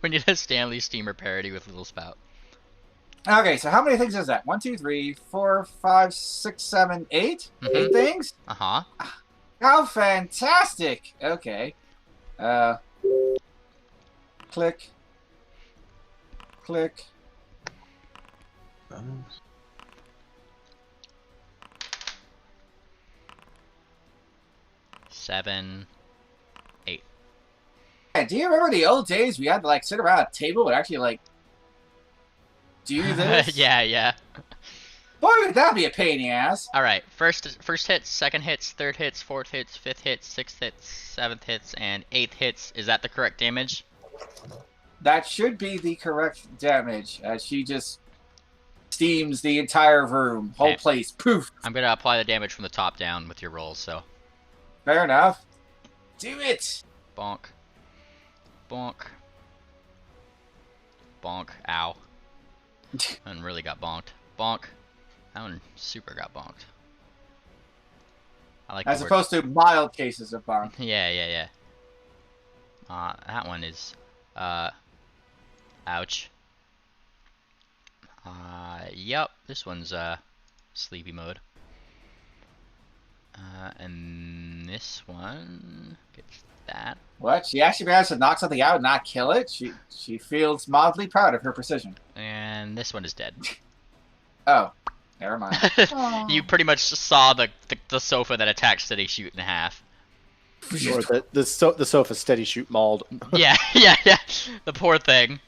S1: We need a Stanley Steamer parody with Little Spout.
S3: Okay, so how many things is that? 1, 2, 3, 4, 5, 6, 7, 8?
S1: Mhm.
S3: 8 things?
S1: Uh-huh.
S3: How fantastic! Okay. Click.
S1: 7, 8.
S3: Hey, do you remember the old days we had to sit around a table and actually do this?
S1: Yeah.
S3: Boy, would that be a pain in the ass.
S1: All right, first hits, second hits, third hits, fourth hits, fifth hits, sixth hits, seventh hits, and eighth hits. Is that the correct damage?
S3: That should be the correct damage, as she just steams the entire room, whole place, poof.
S1: I'm gonna apply the damage from the top down with your rolls, so.
S3: Fair enough. Do it!
S1: Bonk. Bonk. Bonk. Ow. That one really got bonked. Bonk. That one super got bonked. I like
S3: As
S1: the
S3: opposed to mild cases of bonk.
S1: Yeah. That one is, ouch. Yep, this one's, sleepy mode. And this one gets that.
S3: What? She actually managed to knock something out and not kill it? She feels mildly proud of her precision.
S1: And this one is dead.
S3: Oh. Never mind.
S1: You pretty much saw the sofa that attacked Steady Shoot in half.
S5: Or the sofa steady shoot mauled.
S1: Yeah. The poor thing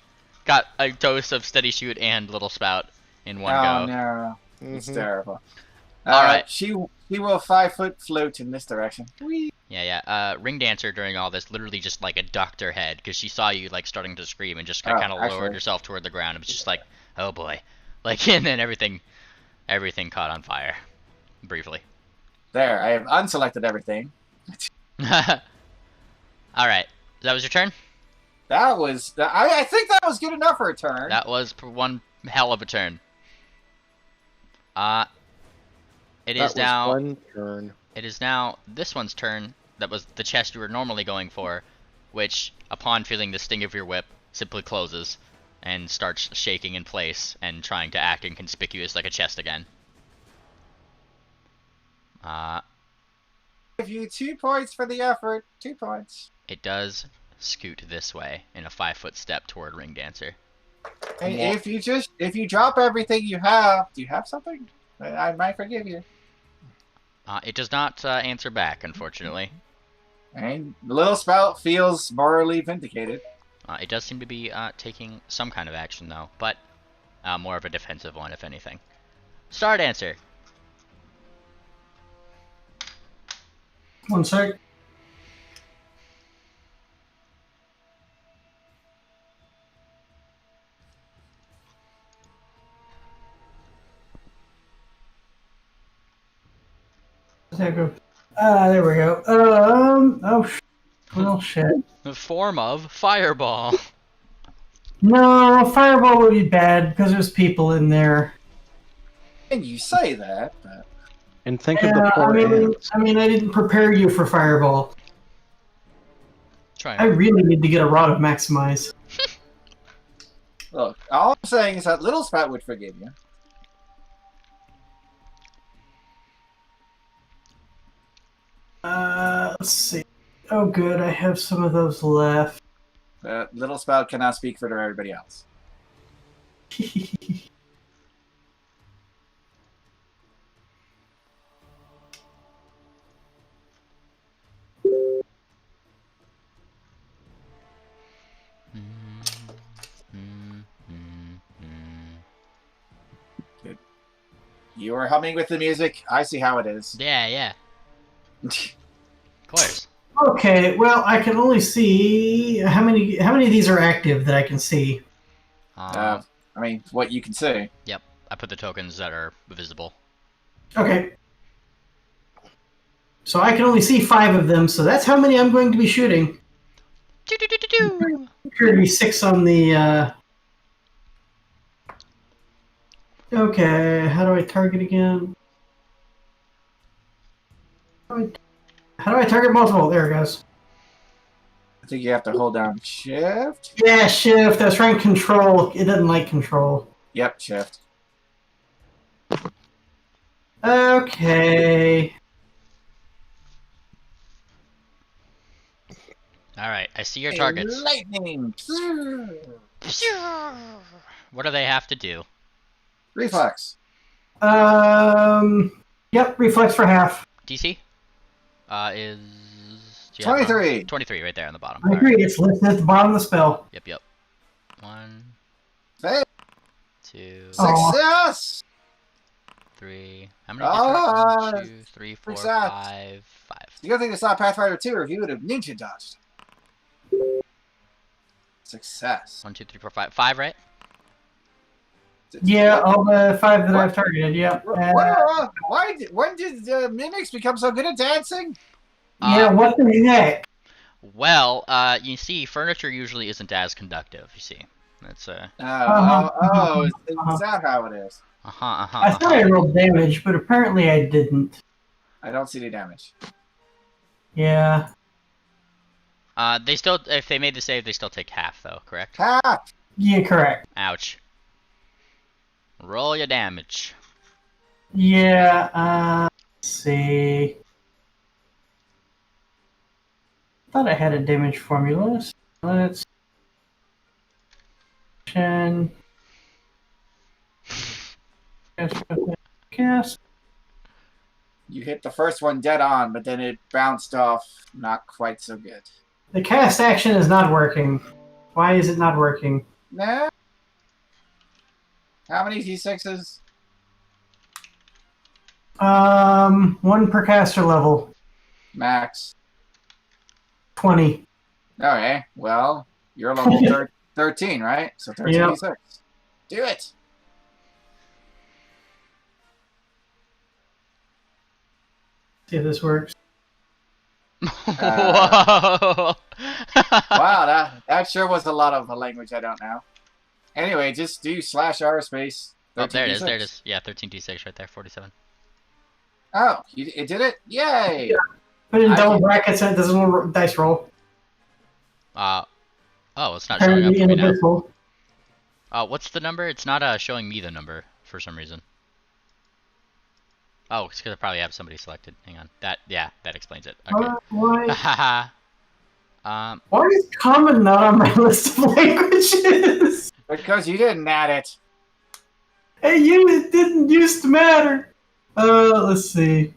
S1: got a dose of Steady Shoot and Little Spout in one go.
S3: Oh no. It's terrible.
S1: Alright.
S3: She will 5-foot float in this direction. Whee!
S1: Yeah. Ring Dancer during all this literally just ducked her head because she saw you starting to scream and just kind of lowered herself toward the ground. It was just oh boy. And then everything caught on fire. Briefly.
S3: There, I have unselected everything.
S1: Alright. That was your turn?
S3: That was... I think that was good enough for a turn.
S1: That was one hell of a turn. It is now...
S5: one turn.
S1: It is now this one's turn. That was the chest you were normally going for, which, upon feeling the sting of your whip, simply closes and starts shaking in place and trying to act inconspicuous like a chest again.
S3: Give you 2 points for the effort. 2 points.
S1: It does scoot this way in a 5-foot step toward Ring Dancer.
S3: And if you drop everything you have, do you have something? I might forgive you.
S1: It does not answer back, unfortunately.
S3: And Little Spout feels morally vindicated.
S1: It does seem to be taking some kind of action, though, but more of a defensive one, if anything. Star Dancer.
S4: One sec. There we go. There we go. Well, shit.
S1: The form of Fireball.
S4: No, Fireball would be bad because there's people in there.
S3: And you say that, but...
S2: And think of the poor ants.
S4: I didn't prepare you for Fireball.
S1: Try
S4: I really need to get a Rod of Maximize.
S3: Look, all I'm saying is that Little Spout would forgive you.
S4: Let's see. Oh, good. I have some of those left.
S3: But Little Spout cannot speak for everybody else. Good. You are humming with the music. I see how it is.
S1: Yeah. Of course.
S4: Okay, well, I can only see how many of these are active that I can see.
S3: I mean, what you can say.
S1: Yep. I put the tokens that are visible.
S4: Okay. So I can only see 5 of them, so that's how many I'm going to be shooting.
S1: Do-do-do-do-do.
S4: Appear to be 6 on the, Okay, how do I target again? How do I target multiple? There it goes.
S3: I think you have to hold down Shift.
S4: Yeah, Shift. I was trying Control. It doesn't like Control.
S3: Yep, Shift.
S4: Okay.
S1: Alright, I see your targets.
S3: Lightning.
S1: What do they have to do?
S3: Reflex.
S4: Yep, reflex for half.
S1: DC? Is... do you have
S3: 23.
S1: one? 23, right there on the bottom.
S4: I agree. It's listed at the bottom of the spell.
S1: Yep. 1,
S3: Fail.
S1: 2,
S3: Success!
S1: 3. How many did you 1, 2, 3, 4,
S3: success.
S1: 5.
S3: The good thing it's not Pathfinder 2, or he would have ninja dodged. Success.
S1: 1, 2, 3, 4, 5. 5, right?
S4: Yeah, all the 5 that I've targeted. Yep.
S3: When did mimics become so good at dancing?
S4: Yeah. What the heck?
S1: Well, you see, furniture usually isn't as conductive. You see, that's
S3: Is that how it is?
S4: I thought I rolled damage, but apparently I didn't.
S3: I don't see any damage.
S4: Yeah.
S1: They still, if they made the save, they still take half, though. Correct?
S3: Half.
S4: Yeah, correct.
S1: Ouch. Roll your damage.
S4: Yeah. Let's see. Thought I had a damage formula. Let's. Cast.
S3: You hit the first one dead on, but then it bounced off. Not quite so good.
S4: The cast action is not working. Why is it not working?
S3: Nah. How many D6s?
S4: 1 per caster level.
S3: Max.
S4: 20.
S3: Okay, well, you're level 13, right? So 13
S4: Yep.
S3: D6. Do it!
S4: See if this works.
S1: Whoa!
S3: Wow, that sure was a lot of a language I don't know. Anyway, just do /R space.
S1: Oh, there it is.
S3: 13d6.
S1: There it is. Yeah, 13d6 right there. 47.
S3: Oh, it did it? Yay!
S4: Yeah. Put in
S3: I
S4: double
S3: can-
S4: brackets and it does a little dice roll.
S1: Oh, it's not showing up
S4: Apparently
S1: for me now.
S4: individual.
S1: What's the number? It's not showing me the number for some reason. Oh, it's because I probably have somebody selected. Hang on. That explains it. Okay.
S4: Why
S1: Haha.
S4: is common not on my list of languages?
S3: Because you didn't add it.
S4: Hey, it didn't used to matter. Let's see.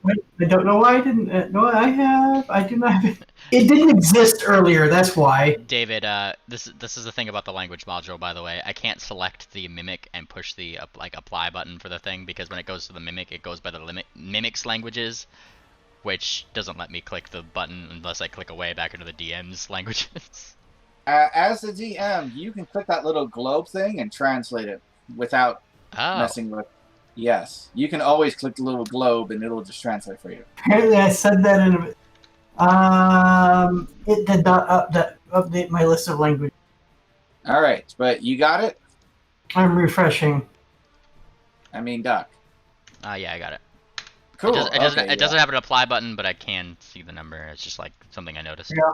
S4: I don't know why I didn't. No, I have. I do not have it. It didn't exist earlier. That's why.
S1: David, this is the thing about the language module, by the way. I can't select the mimic and push the like apply button for the thing because when it goes to the mimic, it goes by the mimic's languages, which doesn't let me click the button unless I click away back into the DM's languages.
S3: As the DM, you can click that little globe thing and translate it without
S1: Oh,
S3: messing with. Yes, you can always click the little globe and it'll just translate for you.
S4: Apparently, I said that in a. It did not update my list of languages.
S3: All right, but you got it.
S4: I'm refreshing.
S3: I mean, duck.
S1: yeah, I got it.
S3: Cool.
S1: It doesn't have an apply button, but I can see the number. It's just like something I noticed.
S4: Yeah.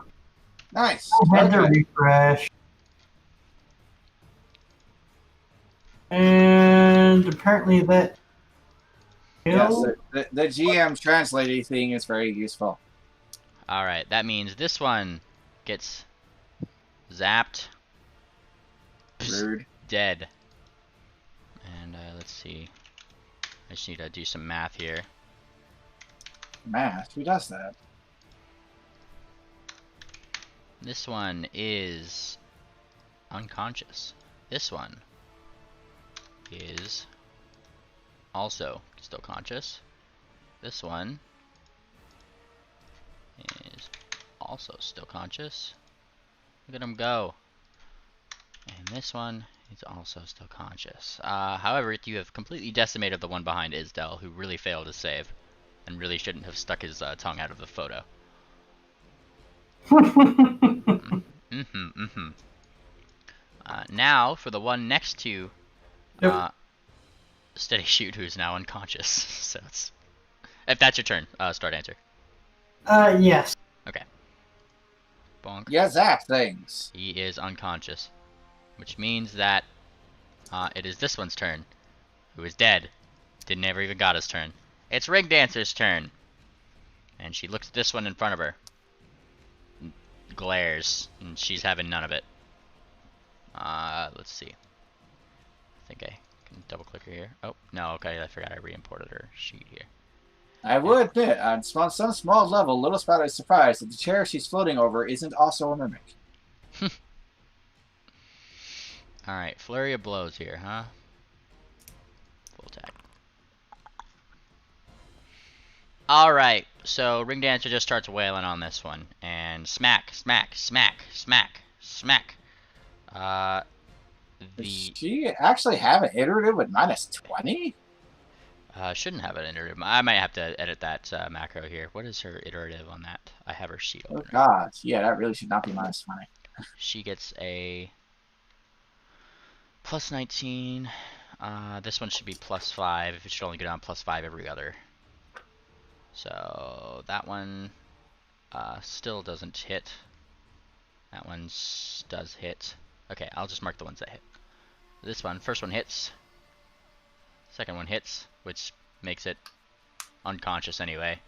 S3: Nice.
S4: I had to
S3: Okay.
S4: refresh. And apparently that.
S3: Yes, the GM translating thing is very useful.
S1: All right, that means this one gets zapped.
S3: Rude.
S1: Dead. And let's see. I just need to do some math here.
S3: Math. Who does that?
S1: This one is unconscious. This one is also still conscious. This one is also still conscious. Look at him go. And this one is also still conscious. However, you have completely decimated the one behind Isdell, who really failed to save, and really shouldn't have stuck his tongue out of the photo. Now, for the one next to Steady Shoot, who's now unconscious. So it's... If that's your turn, start answer.
S4: Yes.
S1: Okay. Bonk.
S3: Yeah, zap things.
S1: He is unconscious. Which means that it is this one's turn. Who is dead. Never even got his turn. It's Ring Dancer's turn. And she looks at this one in front of her. Glares. And she's having none of it. Let's see. I think I can double click her here. Oh, no, okay, I forgot I re-imported her sheet here.
S3: I will admit, on some small level, Little Spout is surprised that the chair she's floating over isn't also a mimic.
S1: Alright, flurry of blows here, huh? Full attack. Alright, so Ring Dancer just starts wailing on this one. And smack, smack, smack, smack, smack.
S3: Does she actually have an iterative with -20?
S1: Shouldn't have an iterative. I might have to edit that macro here. What is her iterative on that? I have her sheet
S3: Oh
S1: open.
S3: god, yeah, that really should not be -20.
S1: She gets a +19. This one should be +5. It should only go down +5 every other. So that one still doesn't hit. That one does hit. Okay, I'll just mark the ones that hit. This one, first one hits. Second one hits, which makes it unconscious anyway.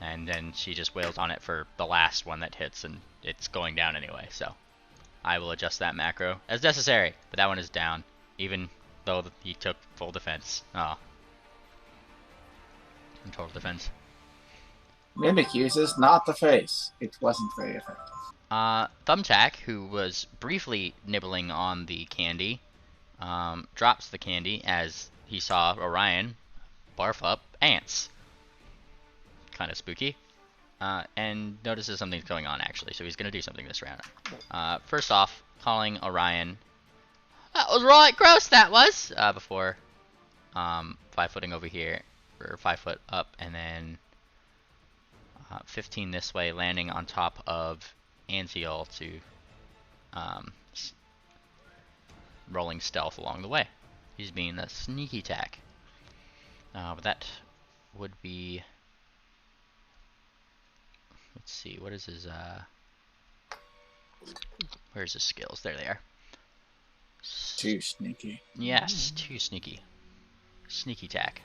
S1: And then she just wails on it for the last one that hits, and it's going down anyway, so I will adjust that macro as necessary. But that one is down, even though he took full defense. Oh. And total defense.
S3: Mimic uses not the face. It wasn't very effective.
S1: Thumbtack, who was briefly nibbling on the candy, drops the candy as he saw Orion barf up ants. Kind of spooky. And notices something's going on, actually, so he's going to do something this round. First off, calling Orion, "That was right gross, that was!" Before 5-footing over here, or 5 foot up, and then 15 this way, landing on top of Anziel to rolling stealth along the way. He's being a sneaky attack. But that would be... Let's see, what is his... Where's his skills? There they are.
S3: Too sneaky.
S1: Yes, too sneaky. Sneaky attack.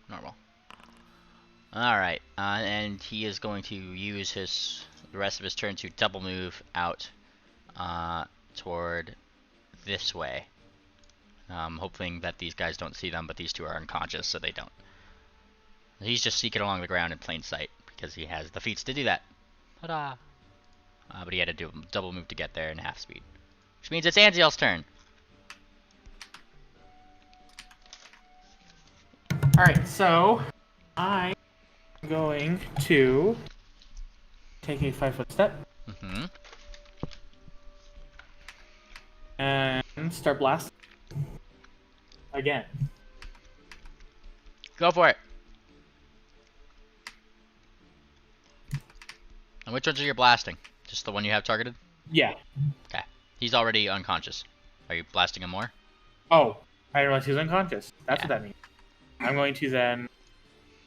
S1: Normal. Alright, and he is going to use the rest of his turn to double move out toward this way. Hoping that these guys don't see them, but these two are unconscious, so they don't. He's just sneaking along the ground in plain sight because he has the feats to do that. Ta-da! But he had to do a double move to get there in half speed. Which means it's Anziel's turn.
S6: Alright, so I'm going to take a 5-foot step
S1: Mm-hmm.
S6: and start blasting. Again.
S1: Go for it. And which ones are you blasting? Just the one you have targeted?
S6: Yeah.
S1: Okay. He's already unconscious. Are you blasting him more?
S6: Oh, I didn't realize he was unconscious. That's
S1: Yeah.
S6: what that means. I'm going to then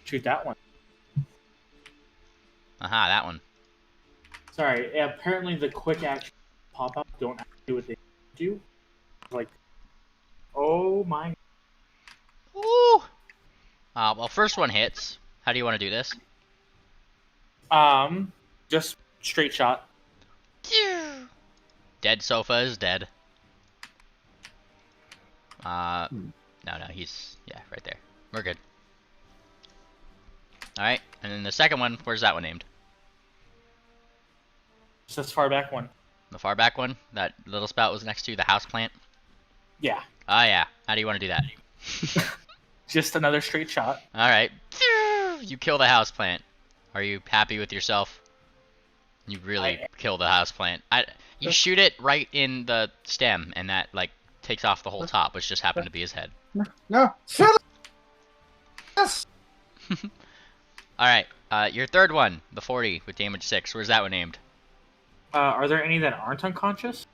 S6: shoot that one.
S1: Aha, that one.
S6: Sorry, apparently the quick action pop-up don't have to do what they do. Like, oh my.
S1: Ooh! Well, first one hits. How do you want to do this?
S6: Just straight shot.
S1: Dead sofa is dead. No, he's, yeah, right there. We're good. Alright, and then the second one, where's that one aimed?
S6: Just this far back one.
S1: The far back one? That little spout was next to the house plant?
S6: Yeah.
S1: Oh yeah, how do you want to do that?
S6: Just another straight shot.
S1: Alright. You kill the house plant. Are you happy with yourself? You really kill the house plant. You shoot it right in the stem, and that, like, takes off the whole top, which just happened to be his head.
S3: No, shut up. Yes.
S1: Alright, your third one, the 40 with damage 6. Where's that one aimed?
S6: Are there any that aren't unconscious?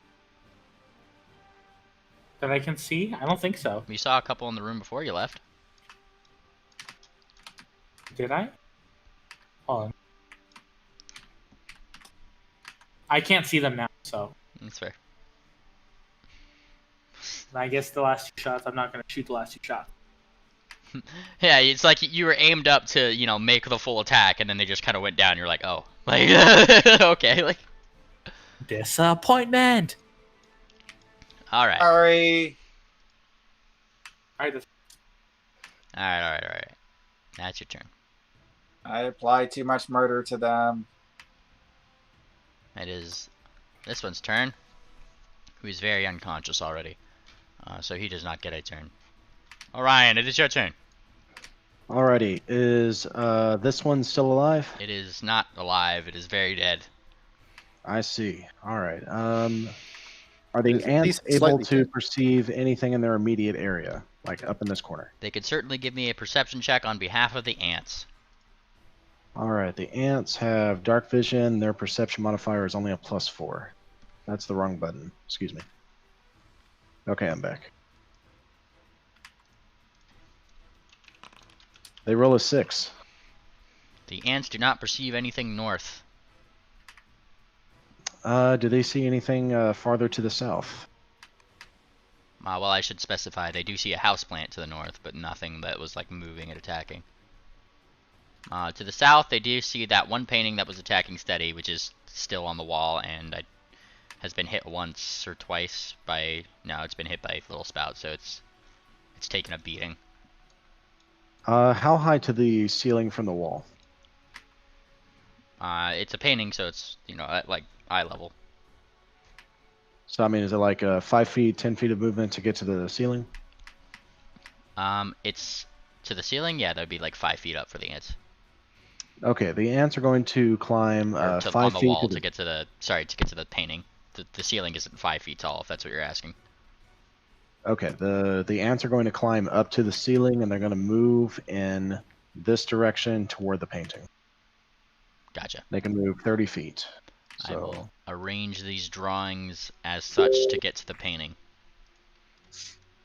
S6: That I can see? I don't think so.
S1: You saw a couple in the room before you left.
S6: Did I? Hold on. I can't see them now, so
S1: That's fair.
S6: I guess the last 2 shots, I'm not going to shoot the last 2 shots.
S1: Yeah, it's like you were aimed up to, you know, make the full attack, and then they just kind of went down. You're like, oh, like, okay, like.
S6: Disappointment!
S1: All right.
S3: Sorry.
S6: Alright,
S1: All right. That's your turn.
S3: I applied too much murder to them.
S1: It is this one's turn, who is very unconscious already. So he does not get a turn. Orion, it is your turn.
S2: Alrighty, is this one still alive?
S1: It is not alive. It is very dead.
S2: I see. Alright. Are the
S5: It's at
S2: ants
S5: least
S2: able
S5: slightly
S2: to
S5: dead.
S2: perceive anything in their immediate area, like up in this corner?
S1: They could certainly give me a perception check on behalf of the ants.
S2: Alright, the ants have dark vision. Their perception modifier is only a +4. That's the wrong button. Excuse me. Okay, I'm back. They roll a 6.
S1: The ants do not perceive anything north.
S2: Do they see anything farther to the south?
S1: Well, I should specify they do see a houseplant to the north, but nothing that was like moving and attacking. To the south, they do see that one painting that was attacking steady, which is still on the wall, and has been hit once or twice by. No, it's been hit by Little Spout, so it's taken a beating.
S2: How high to the ceiling from the wall?
S1: It's a painting, so it's, you know, at like eye level.
S2: So I mean, is it like 5 feet, 10 feet of movement to get to the ceiling?
S1: It's to the ceiling. Yeah, that'd be like 5 feet up for the ants.
S2: Okay, the ants are going to climb
S1: Or
S2: 5
S1: on the
S2: feet
S1: wall
S2: to
S1: to get to the. Sorry, to get to the painting. The ceiling isn't 5 feet tall, if that's what you're asking.
S2: Okay, the ants are going to climb up to the ceiling, and they're going to move in this direction toward the painting.
S1: Gotcha.
S2: They can move 30 feet.
S1: I
S2: So
S1: will arrange these drawings as such to get to the painting.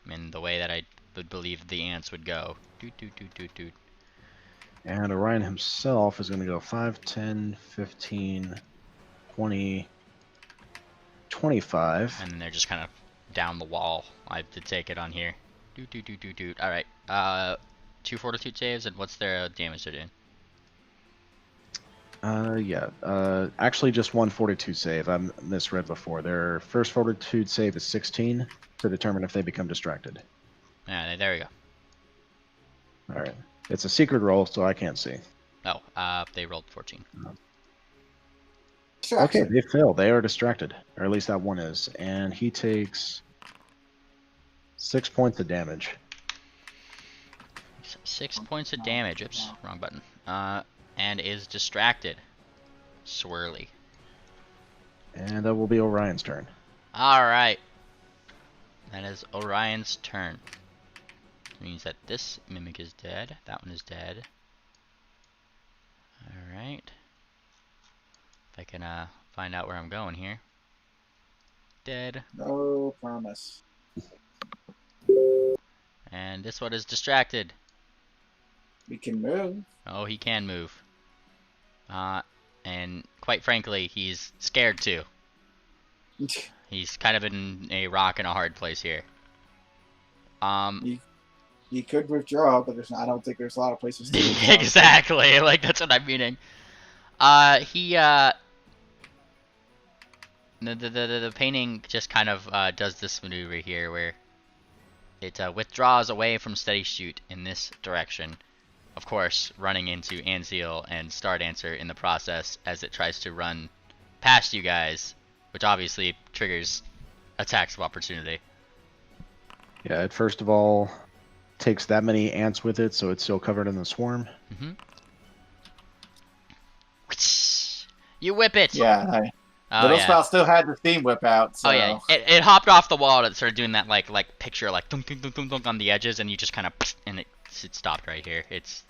S1: In the way that I would believe the ants would go. Doot.
S2: and Orion himself is going to go 5, 10, 15, 20, 25.
S1: And then they're just kind of down the wall. I did take it on here. Doot. Alright. 2 fortitude saves, and what's their damage they're doing?
S2: Actually just one fortitude save. I misread before. Their first fortitude save is 16 to determine if they become distracted.
S1: Alright, there we go.
S2: All right. It's a secret roll, so I can't see.
S1: Oh, they rolled 14.
S2: Okay, they fail. They are distracted, or at least that one is, and he takes 6 points of damage.
S1: 6 points of damage. Oops, wrong button. And is distracted. Swirly.
S2: And that will be Orion's turn.
S1: Alright. That is Orion's turn. Which means that this mimic is dead. That one is dead. Alright. If I can find out where I'm going here. Dead.
S3: No promise.
S1: And this one is distracted.
S3: We can move.
S1: Oh, he can move. And quite frankly, he's scared too. He's kind of in a rock and a hard place here.
S3: You could withdraw, but I don't think there's a lot of places to withdraw.
S1: Exactly, like that's what I'm meaning. The painting just kind of does this maneuver here where it withdraws away from Steady Shoot in this direction. Of course, running into Anseal and Star Dancer in the process as it tries to run past you guys, which obviously triggers attacks of opportunity.
S2: Yeah, it first of all takes that many ants with it, so it's still covered in the swarm.
S1: Mm-hmm. You whip it!
S3: Yeah,
S1: Oh,
S3: Little
S1: yeah.
S3: Spout still had the steam whip out. So.
S1: Oh yeah, it hopped off the wall and it started doing that like picture like thunk thunk thunk thunk thunk on the edges, and you just kind of and it stopped right here. It's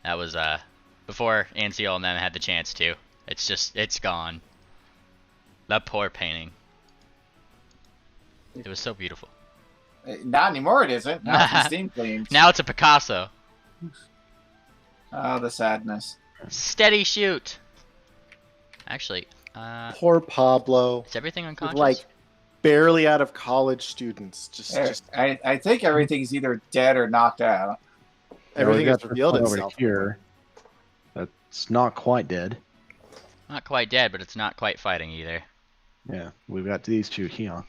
S1: that was before Anseal and them had the chance to. It's gone. That poor painting. It was so beautiful.
S3: Not anymore, it isn't. Now it's steam cleaned.
S1: Now it's a Picasso.
S3: Oh, the sadness.
S1: Steady Shoot. Actually,
S5: Poor Pablo.
S1: is everything
S5: With,
S1: unconscious?
S5: like, barely out of college students. Just
S3: I think everything's either dead or knocked out.
S5: everything
S2: We've
S5: has
S2: got this
S5: revealed
S2: one over
S5: itself.
S2: here. That's not quite dead.
S1: Not quite dead, but it's not quite fighting either.
S2: Yeah, we've got these two here.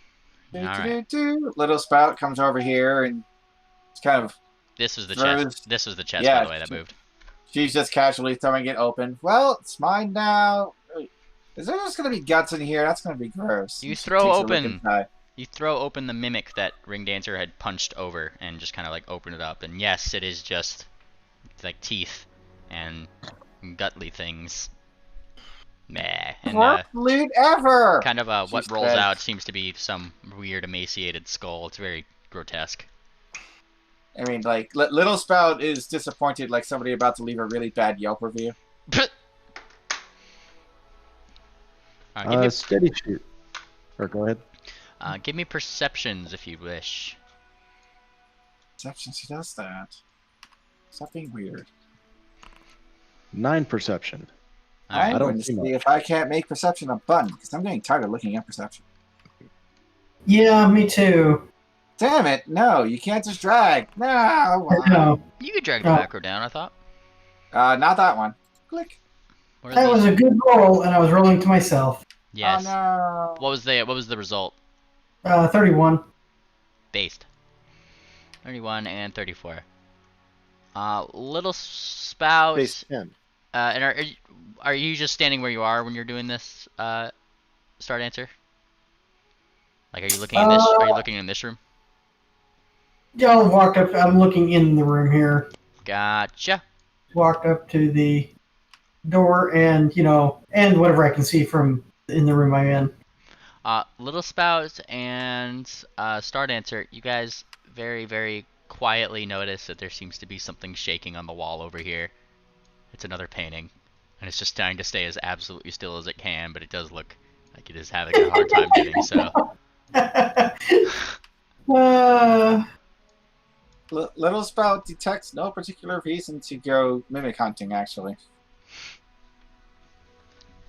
S1: Alright.
S3: Little Spout comes over here and it's kind of.
S1: This was the
S3: Throws-
S1: chest. This was the chest,
S3: Yeah,
S1: by the way, that moved.
S3: She's just casually throwing it open. Well, it's mine now. Is there just gonna be guts in here? That's gonna be gross.
S1: You
S3: She
S1: throw
S3: takes a look
S1: open.
S3: inside.
S1: You throw open the mimic that Ring Dancer had punched over and just kind of like open it up. And yes, it is just like teeth and gutly things. Meh. And
S3: Worst loot ever.
S1: kind of what
S3: She
S1: rolls
S3: said.
S1: out seems to be some weird emaciated skull. It's very grotesque.
S3: I mean, like Little Spout is disappointed, like somebody about to leave a really bad Yelp review.
S2: Steady shoot. Or go ahead.
S1: Give me perceptions if you wish.
S3: Perception, she does that. Stop being weird.
S2: 9 perception.
S3: I'm
S1: Alright.
S2: don't
S3: going to
S2: see
S3: see
S2: much.
S3: if I can't make perception a button, because I'm getting tired of looking at perception.
S4: Yeah, me too.
S3: Damn it! No, you can't just drag. No,
S4: No,
S1: You could drag the
S4: Oh.
S1: macro down, I thought.
S3: not that one. Click.
S1: What are
S4: that was
S1: these?
S4: a good roll, and I was rolling to myself.
S1: Yes.
S3: Oh no.
S1: What was the result?
S4: 31.
S1: Based. 31 and 34. Little Spout.
S5: Base 10.
S1: And are you just standing where you are when you're doing this, Star Dancer? Like, are you looking in this? Are you looking in this room?
S4: Yeah, I'll walk up. I'm looking in the room here.
S1: Gotcha.
S4: Walk up to the door and, and whatever I can see from in the room I'm in.
S1: Little Spout and Star Dancer, you guys very, very quietly notice that there seems to be something shaking on the wall over here. It's another painting, and it's just trying to stay as absolutely still as it can, but it does look like it is having a hard time doing so.
S3: Little Spout detects no particular reason to go mimic hunting. Actually,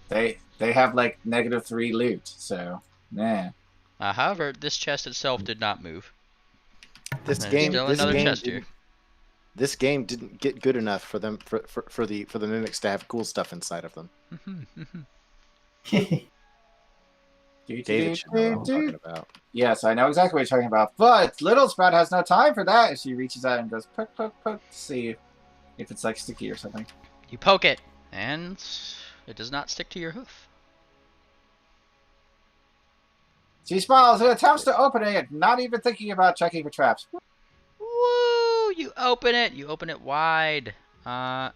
S3: they have like -3 loot, so nah.
S1: However, this chest itself did not move.
S5: This
S1: There's
S5: game,
S1: still
S5: this
S1: another
S5: game,
S1: chest here.
S5: didn't, this game didn't get good enough for them for the mimics to have cool stuff inside of them. David should know what I'm talking about.
S3: Yes, I know exactly what you're talking about. But Little Sprout has no time for that. She reaches out and goes poke, poke, poke to see if it's like sticky or something.
S1: You poke it, and it does not stick to your hoof.
S3: She smiles and attempts to open it, not even thinking about checking for traps.
S1: Woo! You open it. You open it wide. And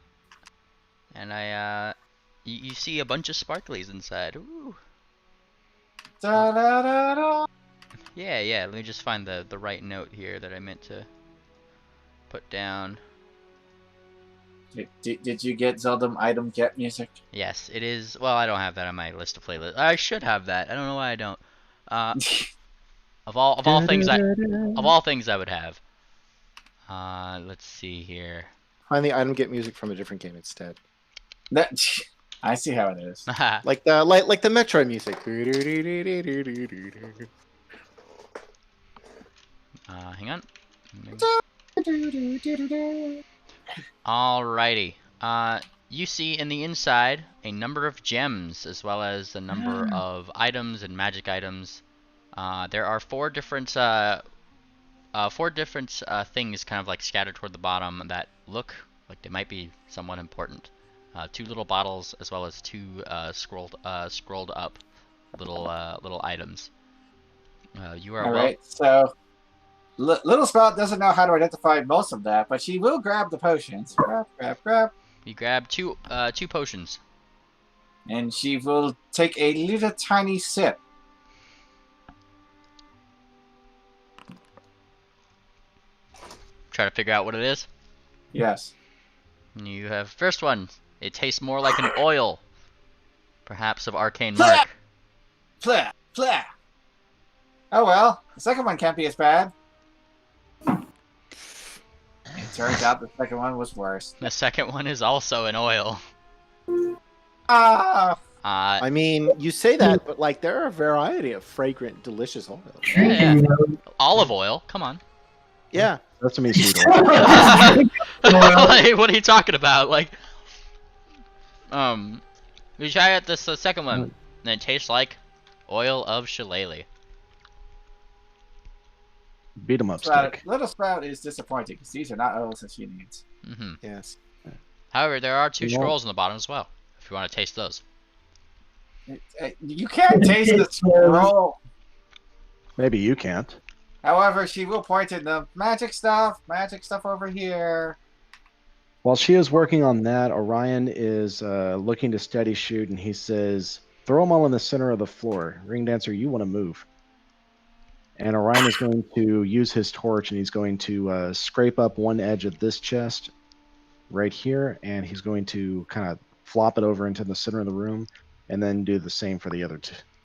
S1: you see a bunch of sparklies inside. Ooh.
S3: Da, da, da, da.
S1: Yeah. Let me just find the right note here that I meant to put down.
S3: Did you get Zeldum item get music?
S1: Yes, it is. Well, I don't have that on my list of playlists. I should have that. I don't know why I don't. Of all things I would have. Let's see here.
S5: Find the item, get music from a different game instead.
S3: That, I see how it is.
S5: Like the Metroid music.
S1: Hang on. Alrighty. You see in the inside a number of gems as well as a number of items and magic items. There are four different things kind of like scattered toward the bottom that look like they might be somewhat important. 2 little bottles as well as 2 scrolled up little items. You are
S3: All right, so Little Sprout doesn't know how to identify most of that, but she will grab the potions. Grab.
S1: You grab two potions.
S3: And she will take a little tiny sip.
S1: Try to figure out what it is.
S3: Yes.
S1: You have first one. It tastes more like an oil, perhaps of arcane mark.
S3: Plah, plah. Oh well, the second one can't be as bad. It turns out the second one was worse.
S1: The second one is also an oil.
S3: Ah.
S5: I mean, you say that, but like there are a variety of fragrant, delicious oils.
S1: Yeah. Olive oil. Come on.
S5: Yeah.
S2: Sesame seed oil.
S1: Like, what are you talking about? Like, we try out this second one, and it tastes like oil of shillelagh.
S2: Beat 'em up stick.
S3: Little Sprout is disappointed because these are not oils that she needs.
S5: Yes.
S1: However, there are 2 scrolls on the bottom as well, if you want to taste those.
S3: You can't taste the scroll.
S2: Maybe you can't.
S3: However, she will point at the magic stuff over here.
S2: While she is working on that, Orion is looking to steady shoot, and he says, "Throw them all in the center of the floor. Ring Dancer, you want to move." And Orion is going to use his torch, and he's going to scrape up one edge of this chest right here, and he's going to kind of flop it over into the center of the room, and then do the same for the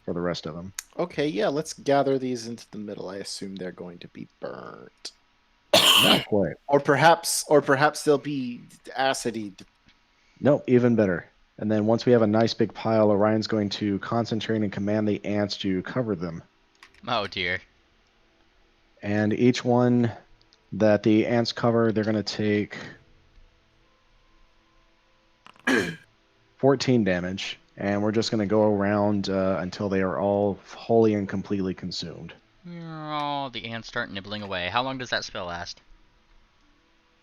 S2: for the rest of them.
S5: Okay, yeah, let's gather these into the middle. I assume they're going to be burnt.
S2: Not quite.
S5: Or perhaps they'll be acidy.
S2: Nope, even better. And then once we have a nice big pile, Orion's going to concentrate and command the ants to cover them.
S1: Oh dear.
S2: And each one that the ants cover, they're going to take 14 damage. And we're just going to go around until they are all wholly and completely consumed.
S1: Oh, the ants start nibbling away. How long does that spell last?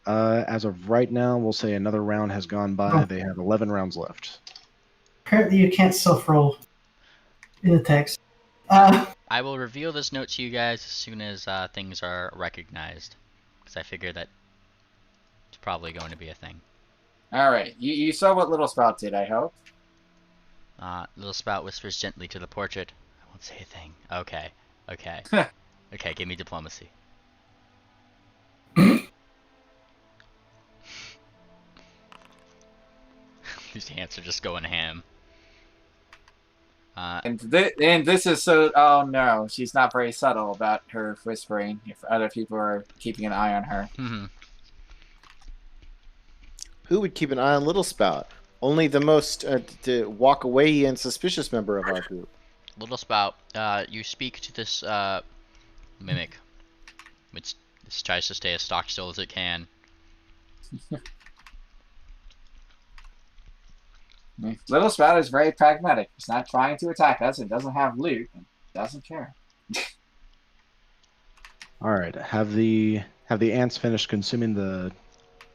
S2: As of right now, we'll say another round has gone by. They have 11 rounds left.
S4: Apparently you can't self-roll in the text.
S1: I will reveal this note to you guys as soon as things are recognized. Because I figure that it's probably going to be a thing.
S3: Alright, you saw what Little Sprout did, I hope.
S1: Little Spout whispers gently to the portrait. I won't say a thing. Okay. Okay, give me diplomacy. These ants are just going ham.
S3: And this is so... Oh no, she's not very subtle about her whispering if other people are keeping an eye on her.
S5: Who would keep an eye on Little Spout? Only the most to walk away and suspicious member of our group.
S1: Little Spout, you speak to this mimic, which tries to stay as stock still as it can.
S3: Little Spout is very pragmatic. It's not trying to attack us. It doesn't have loot. It doesn't care.
S2: All right. Have the ants finished consuming the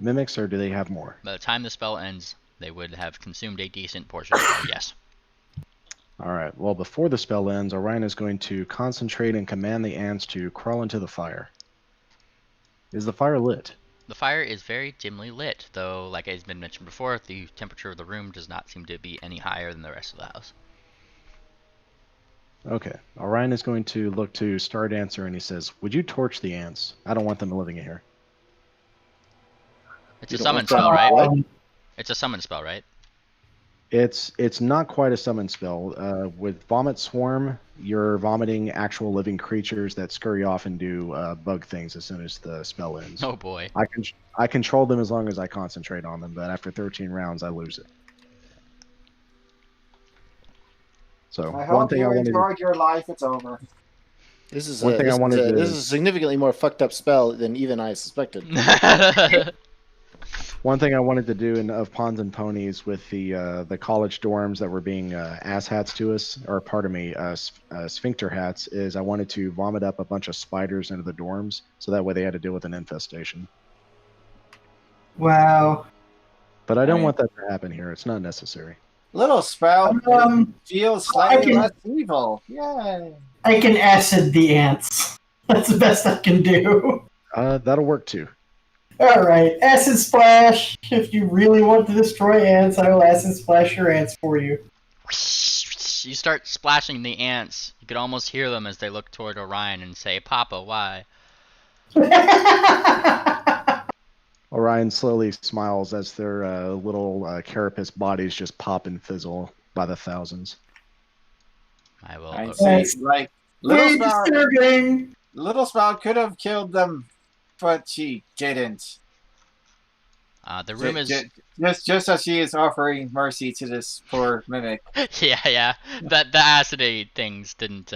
S2: mimics, or do they have more?
S1: By the time the spell ends, they would have consumed a decent portion of them, yes.
S2: All right. Well, before the spell ends, Orion is going to concentrate and command the ants to crawl into the fire. Is the fire lit?
S1: The fire is very dimly lit, though, like has been mentioned before, the temperature of the room does not seem to be any higher than the rest of the house.
S2: Okay. Orion is going to look to Star Dancer and he says, "Would you torch the ants? I don't want them living in here."
S1: It's
S5: You
S1: a
S5: don't
S1: summon
S5: want that-
S1: spell, right?
S5: What?
S1: It's a summon spell, right?
S2: It's not quite a summon spell. With Vomit Swarm, you're vomiting actual living creatures that scurry off and do bug things as soon as the spell ends.
S1: Oh boy.
S2: I control them as long as I concentrate on them, but after 13 rounds, I lose it. So
S3: I
S2: one
S3: hope
S2: thing
S3: you
S2: I wanted to,
S3: enjoyed your life. It's over.
S5: This is
S2: One thing I wanted to-
S5: this is a significantly more fucked up spell than even I suspected.
S2: one thing I wanted to do of Pawns and Ponies with the college dorms that were being asshats to us, or pardon me, sphincter hats, is I wanted to vomit up a bunch of spiders into the dorms, so that way they had to deal with an infestation.
S4: Wow.
S2: But I don't
S3: Right.
S2: want that to happen here. It's not necessary.
S3: Little Spout feels
S4: I
S3: slightly
S4: can-
S3: less evil. Yay.
S4: I can acid the ants. That's the best I can do.
S2: That'll work too.
S4: All right, acid splash. If you really want to destroy ants, I will acid splash your ants for you.
S1: You start splashing the ants. You could almost hear them as they look toward Orion and say, "Papa, why?"
S2: Orion slowly smiles as their little carapace bodies just pop and fizzle by the thousands.
S1: I will.
S3: I
S4: That's
S3: see. Like Little
S4: Very
S3: Spout,
S4: disturbing.
S3: Little Spout could have killed them, but she didn't.
S1: The room is.
S3: Just as she is offering mercy to this poor mimic.
S1: Yeah. The acidate things didn't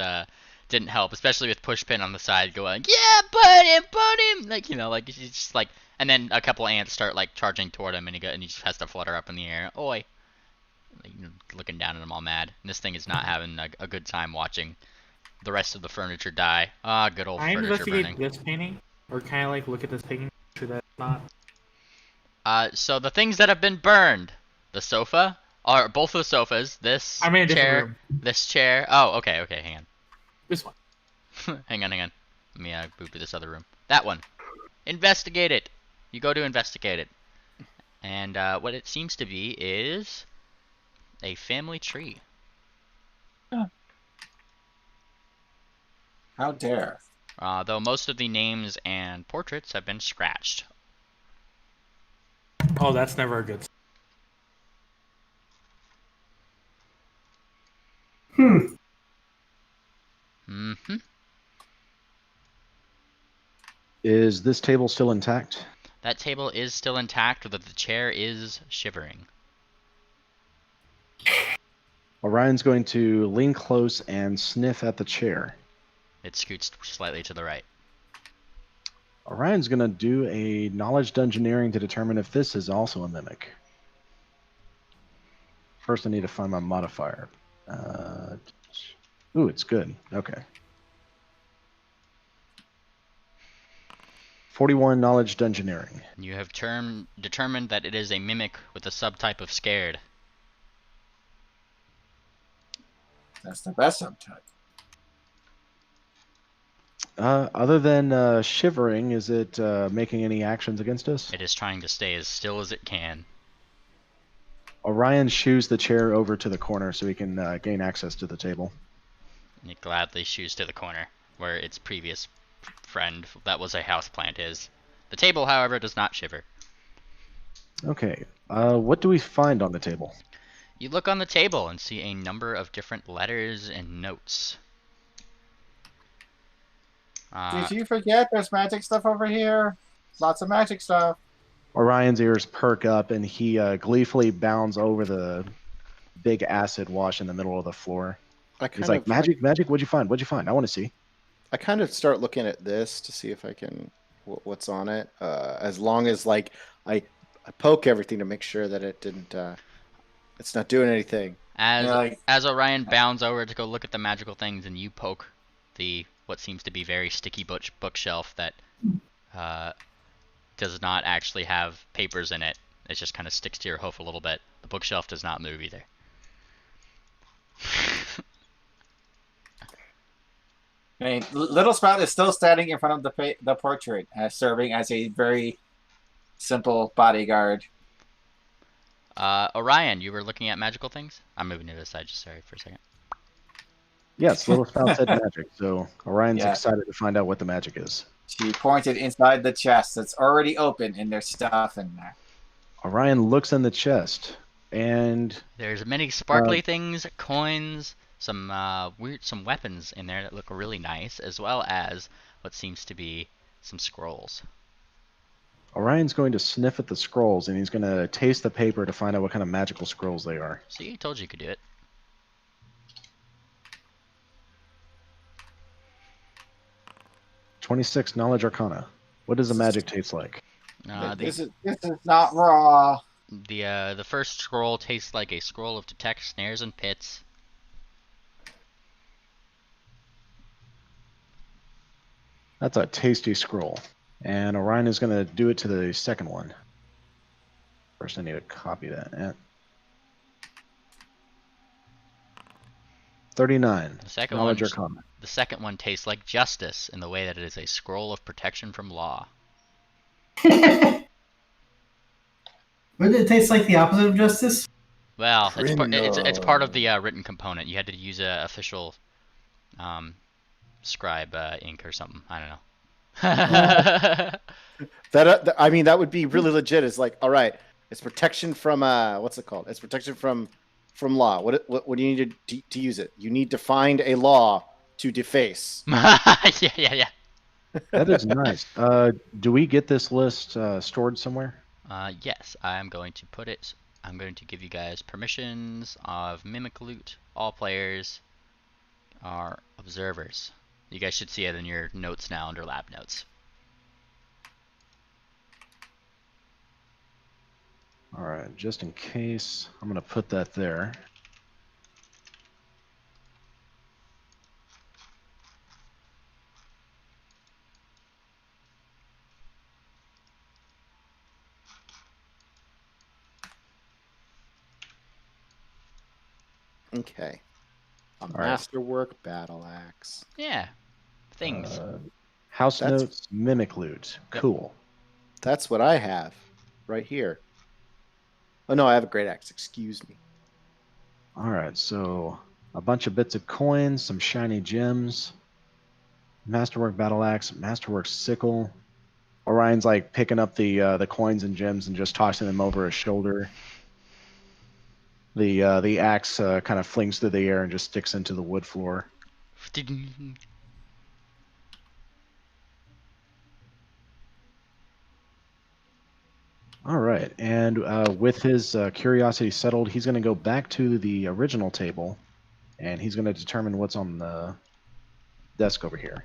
S1: help, especially with Pushpin on the side going, "Yeah, put him!" Like, you know, like she's just like, and then a couple ants start like charging toward him, and he just has to flutter up in the air. Oi! Like, you know, looking down at him all mad. And this thing is not having a good time watching the rest of the furniture die. Ah, good old
S6: I
S1: furniture
S6: investigate
S1: burning.
S6: this painting, or kind of like look at this painting, make sure that's not.
S1: So the things that have been burned, the sofa, are both the sofas, this
S6: I'm in a different
S1: chair,
S6: room.
S1: this chair. Oh, okay, hang
S6: This one.
S1: on. hang on. Let me move to this other room. That one. Investigate it. You go to investigate it. And what it seems to be is a family tree.
S3: How dare.
S1: Though most of the names and portraits have been scratched.
S6: Oh, that's never a good.
S1: Mm-hmm.
S2: Is this table still intact?
S1: That table is still intact, though the chair is shivering.
S2: Orion's going to lean close and sniff at the chair.
S1: It scoots slightly to the right.
S2: Orion's going to do a knowledge dungeoneering to determine if this is also a mimic. First, I need to find my modifier. Ooh, it's good. Okay. 41 knowledge dungeoneering.
S1: You have determined that it is a mimic with a subtype of scared.
S3: That's the best subtype.
S2: Other than shivering, is it making any actions against us?
S1: It is trying to stay as still as it can.
S2: Orion shoos the chair over to the corner so he can gain access to the table.
S1: And it gladly shoos to the corner, where its previous friend, that was a houseplant, is. The table, however, does not shiver.
S2: Okay. What do we find on the table?
S1: You look on the table and see a number of different letters and notes.
S3: Did you forget there's magic stuff over here? Lots of magic stuff.
S2: Orion's ears perk up and he gleefully bounds over the big acid wash in the middle of the floor. He's like, magic, magic, what'd you find? What'd you find? I want to see.
S5: I kind of start looking at this to see if I can what's on it. As long as like I poke everything to make sure that it didn't. It's not doing anything.
S1: As
S3: Yeah, like-
S1: as Orion bounds over to go look at the magical things, and you poke the what seems to be very sticky bookshelf that does not actually have papers in it. It just kind of sticks to your hoof a little bit. The bookshelf does not move either.
S3: I mean, Little Spout is still standing in front of the portrait, serving as a very simple bodyguard.
S1: Orion, you were looking at magical things? I'm moving to this side, just sorry for a second.
S2: Yes, Little Spout said magic, so Orion's
S3: Yeah.
S2: excited to find out what the magic is.
S3: She pointed inside the chest that's already open, and there's stuff in there.
S2: Orion looks in the chest, and
S1: There's many sparkly things, coins, some some weapons in there that look really nice, as well as what seems to be some scrolls.
S2: Orion's going to sniff at the scrolls, and he's going to taste the paper to find out what kind of magical scrolls they are.
S1: See, I told you could do it.
S2: 26 Knowledge Arcana. What does the magic taste like?
S3: This is not raw.
S1: The first scroll tastes like a scroll of detect snares and pits.
S2: That's a tasty scroll. And Orion is going to do it to the second one. First, I need to copy that. 39.
S1: The second
S2: Knowledge
S1: one,
S2: Arcana.
S1: the second one tastes like justice in the way that it is a scroll of protection from law.
S4: Wouldn't it taste like the opposite of justice?
S1: Well, it's part of
S5: Criminal.
S1: the written component. You had to use a official scribe ink or something. I don't know.
S5: I mean, that would be really legit. It's like, all right, it's protection from what's it called? It's protection from law. What do you need to use it? You need to find a law to deface.
S1: Yeah.
S2: That is nice. Do we get this list stored somewhere?
S1: Yes, I'm going to put it. I'm going to give you guys permissions of mimic loot. All players are observers. You guys should see it in your notes now under lab notes.
S2: All right, just in case, I'm going to put that there.
S5: Okay. A
S2: right.
S5: masterwork battle axe.
S1: Yeah, things.
S2: House
S5: That's-
S2: notes, mimic loot.
S1: Yep.
S2: Cool.
S5: That's what I have right here. Oh no, I have a great axe. Excuse me.
S2: All right, so a bunch of bits of coins, some shiny gems, masterwork battle axe, masterwork sickle. Orion's like picking up the coins and gems and just tossing them over his shoulder. The axe kind of flings through the air and just sticks into the wood floor. All right, and with his curiosity settled, he's going to go back to the original table, and he's going to determine what's on the desk over here.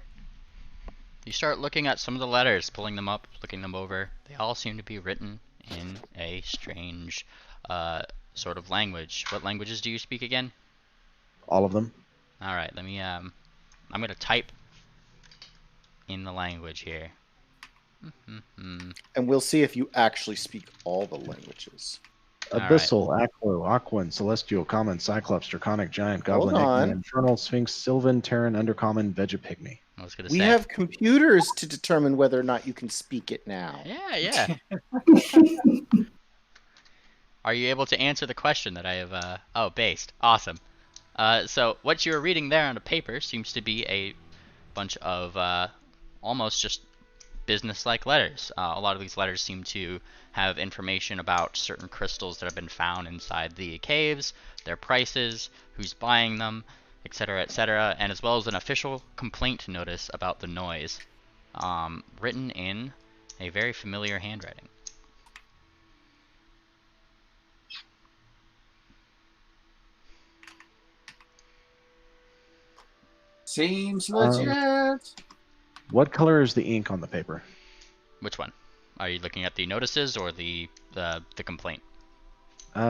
S1: You start looking at some of the letters, pulling them up, looking them over. They all seem to be written in a strange sort of language. What languages do you speak again?
S2: All of them.
S1: All right, let me I'm going to type in the language here.
S5: And we'll see if you actually speak all the languages.
S1: All right.
S2: Abyssal, Aquo, Aquan, Celestial, Common, Cyclops, Draconic, Giant, Goblin,
S5: Hold on.
S2: Igni, Infernal, Sphinx, Sylvan, Terran, Undercommon, Vegapygmy.
S1: I was going to
S5: We
S1: say.
S5: have computers to determine whether or not you can speak it now.
S1: Yeah. Are you able to answer the question that I have based? Awesome. So what you're reading there on the paper seems to be a bunch of almost just business-like letters. A lot of these letters seem to have information about certain crystals that have been found inside the caves, their prices, who's buying them, etc., and as well as an official complaint notice about the noise, written in a very familiar handwriting.
S3: Seems legit.
S2: What color is the ink on the paper?
S1: Which one? Are you looking at the notices or the complaint?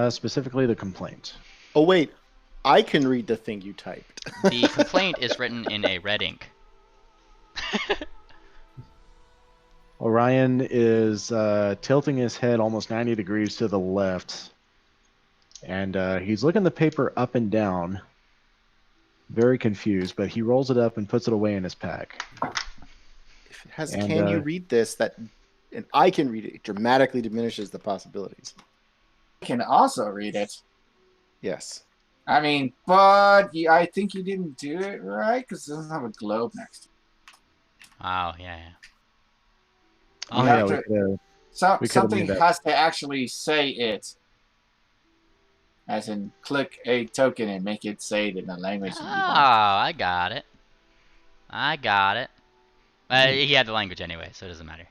S2: Specifically the complaint.
S5: Oh wait, I can read the thing you typed.
S1: The complaint is written in a red ink.
S2: Orion is tilting his head almost 90 degrees to the left, and he's looking the paper up and down, very confused, but he rolls it up and puts it away in his pack.
S5: If it has
S2: And,
S5: "can you read this?" and I can read it, it dramatically diminishes the possibilities.
S3: I can also read it.
S5: Yes.
S3: I mean, but I think you didn't do it right because it doesn't have a globe next to it.
S1: Oh, yeah.
S2: Oh,
S3: You
S2: yeah,
S3: have
S2: we
S3: to-
S2: could have
S3: Something
S2: made that.
S3: has to actually say it. As in, click a token and make it say it in the language
S1: Oh,
S3: that you want.
S1: I got it. I got it. He had the language anyway, so it doesn't matter.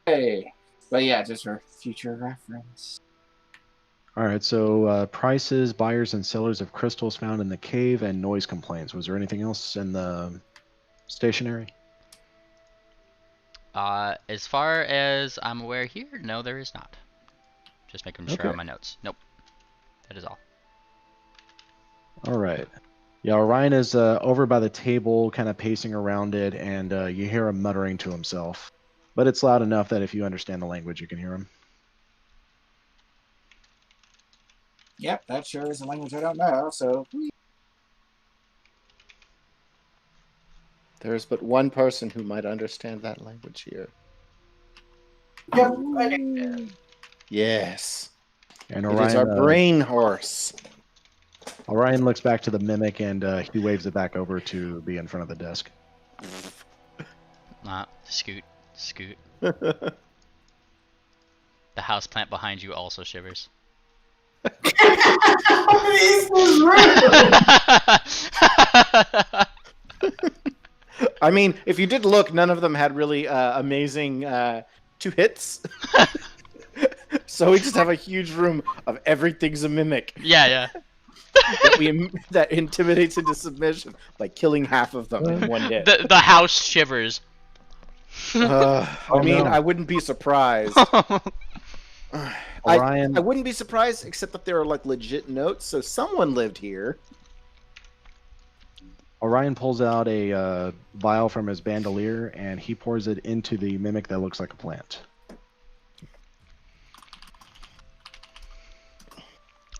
S3: Hey. But yeah, just for future reference.
S2: All right, so prices, buyers, and sellers of crystals found in the cave, and noise complaints. Was there anything else in the stationery?
S1: As far as I'm aware here, no, there is not. Just making sure
S2: Okay.
S1: on my notes. Nope. That is all.
S2: All right. Yeah, Orion is over by the table, kind of pacing around it, and you hear him muttering to himself. But it's loud enough that if you understand the language, you can hear him.
S3: Yep, that sure is a language I don't know, so...
S5: There's but one person who might understand that language here.
S4: Yep, I do.
S5: Yes.
S2: And
S5: It is our brain horse.
S2: Orion looks back to the mimic, and he waves it back over to be in front of the desk.
S1: Scoot. The houseplant behind you also shivers.
S4: This is rude.
S5: I mean, if you did look, none of them had really amazing 2 hits. So we just have a huge room of everything's a mimic
S1: Yeah.
S5: that intimidates into submission by killing half of them in one hit.
S1: The house shivers.
S5: I mean,
S2: no.
S5: I wouldn't be surprised.
S2: Orion,
S5: I wouldn't be surprised, except that there are like legit notes, so someone lived here.
S2: Orion pulls out a vial from his bandolier, and he pours it into the mimic that looks like a plant.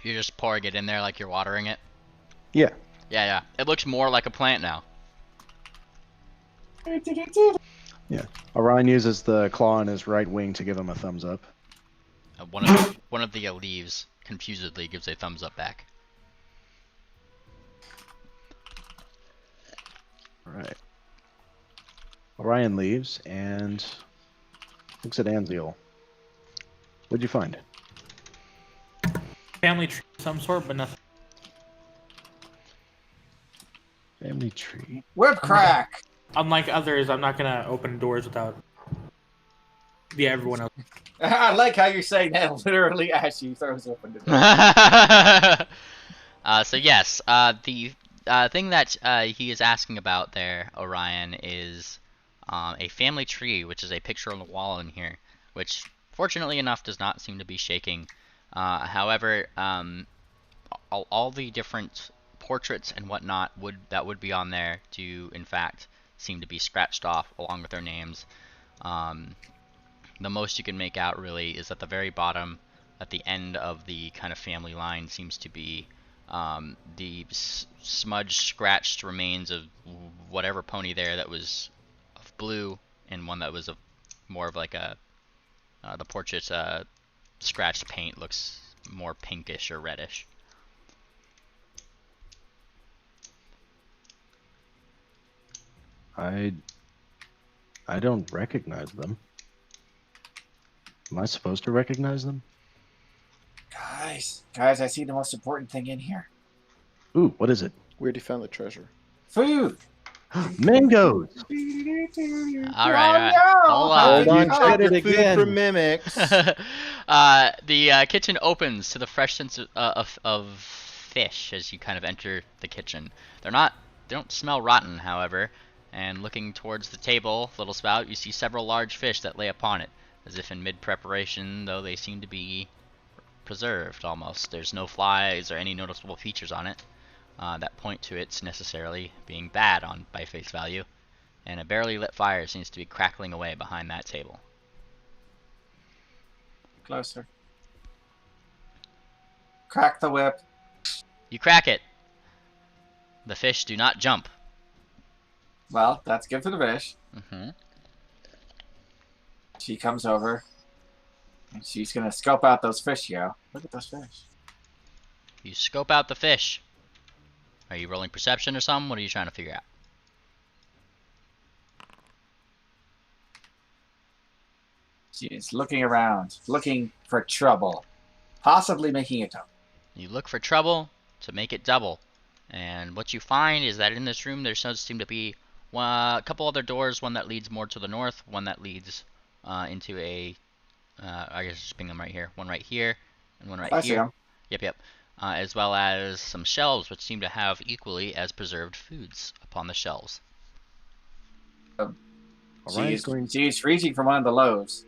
S1: You're just pouring it in there like you're watering it?
S2: Yeah.
S1: Yeah. It looks more like a plant now.
S2: Orion uses the claw on his right wing to give him a thumbs up.
S1: One of the leaves confusedly gives a thumbs up back.
S2: All right. Orion leaves and looks at Anziel. What'd you find?
S6: Family tree of some sort, but nothing.
S2: Family tree.
S3: Whip crack!
S6: Unlike others, I'm not gonna open doors without everyone else.
S3: I like how you're saying that literally as she throws open the door.
S1: So yes, the thing that he is asking about there, Orion, is a family tree, which is a picture on the wall in here, which fortunately enough does not seem to be shaking. However, all the different portraits and whatnot that would be on there do in fact seem to be scratched off along with their names. The most you can make out really is at the very bottom, at the end of the kind of family line, seems to be the smudged, scratched remains of whatever pony there that was of blue, and one that was of more of like a the portrait's scratched paint looks more pinkish or reddish.
S2: I don't recognize them. Am I supposed to recognize them?
S3: Guys, I see the most important thing in here.
S2: Ooh, what is it?
S5: Where'd you found the treasure?
S3: Food!
S2: Mangoes!
S1: All right. Hold
S5: Hold
S1: on.
S5: on, check
S2: Get
S5: your
S2: it
S5: food
S2: again.
S5: for mimics.
S1: The kitchen opens to the fresh sense of fish as you kind of enter the kitchen. They don't smell rotten, however. And looking towards the table, Little Spout, you see several large fish that lay upon it, as if in mid-preparation, though they seem to be preserved almost. There's no flies or any noticeable features on it that point to its necessarily being bad by face value. And a barely lit fire seems to be crackling away behind that table.
S3: Closer. Crack the whip.
S1: You crack it. The fish do not jump.
S3: Well, that's good for the fish.
S1: Mm-hmm.
S3: She comes over. And she's going to scope out those fish, yo. Look at those fish.
S1: You scope out the fish. Are you rolling perception or something? What are you trying to figure out?
S3: She's looking around, looking for trouble. Possibly making it double.
S1: You look for trouble to make it double. And what you find is that in this room there does seem to be a couple other doors, one that leads more to the north, one that leads into a, I guess just ping them right here, one right here, and one right
S3: I see
S1: here.
S3: them.
S1: Yep. As well as some shelves which seem to have equally as preserved foods upon the shelves.
S3: She's reaching for one of the loaves.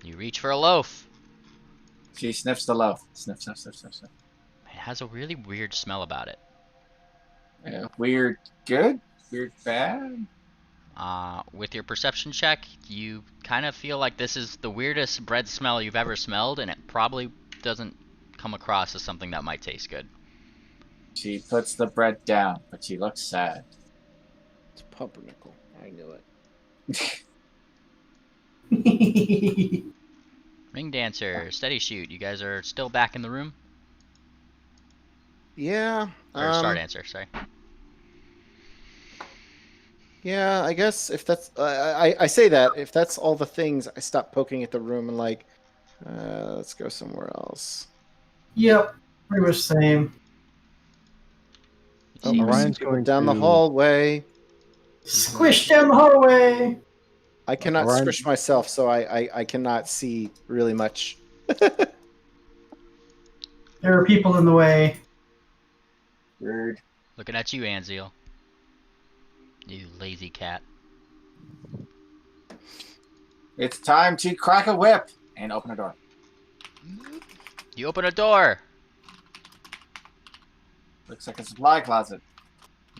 S1: You reach for a loaf.
S3: She sniffs the loaf. Sniff, sniff, sniff, sniff, sniff.
S1: It has a really weird smell about it.
S3: Yeah, weird good? Weird bad?
S1: With your perception check, you kind of feel like this is the weirdest bread smell you've ever smelled, and it probably doesn't come across as something that might taste good.
S3: She puts the bread down, but she looks sad.
S5: It's pumpernickel. I knew it.
S1: Ring dancer, steady shoot. You guys are still back in the room?
S5: Yeah.
S1: Or star dancer, sorry.
S5: Yeah, I guess if that's I say that if that's all the things, I stop poking at the room and like, let's go somewhere else.
S4: Yep, pretty much same.
S1: You see-
S2: Orion's
S5: People
S2: going
S5: down the
S2: to-
S5: hallway.
S4: Squish down the hallway.
S5: I cannot
S2: Orion-
S5: squish myself, so I cannot see really much.
S4: There are people in the way.
S3: Weird.
S1: Looking at you, Anziel. You lazy cat.
S3: It's time to crack a whip and open a door.
S1: You open a door!
S3: Looks like a supply closet.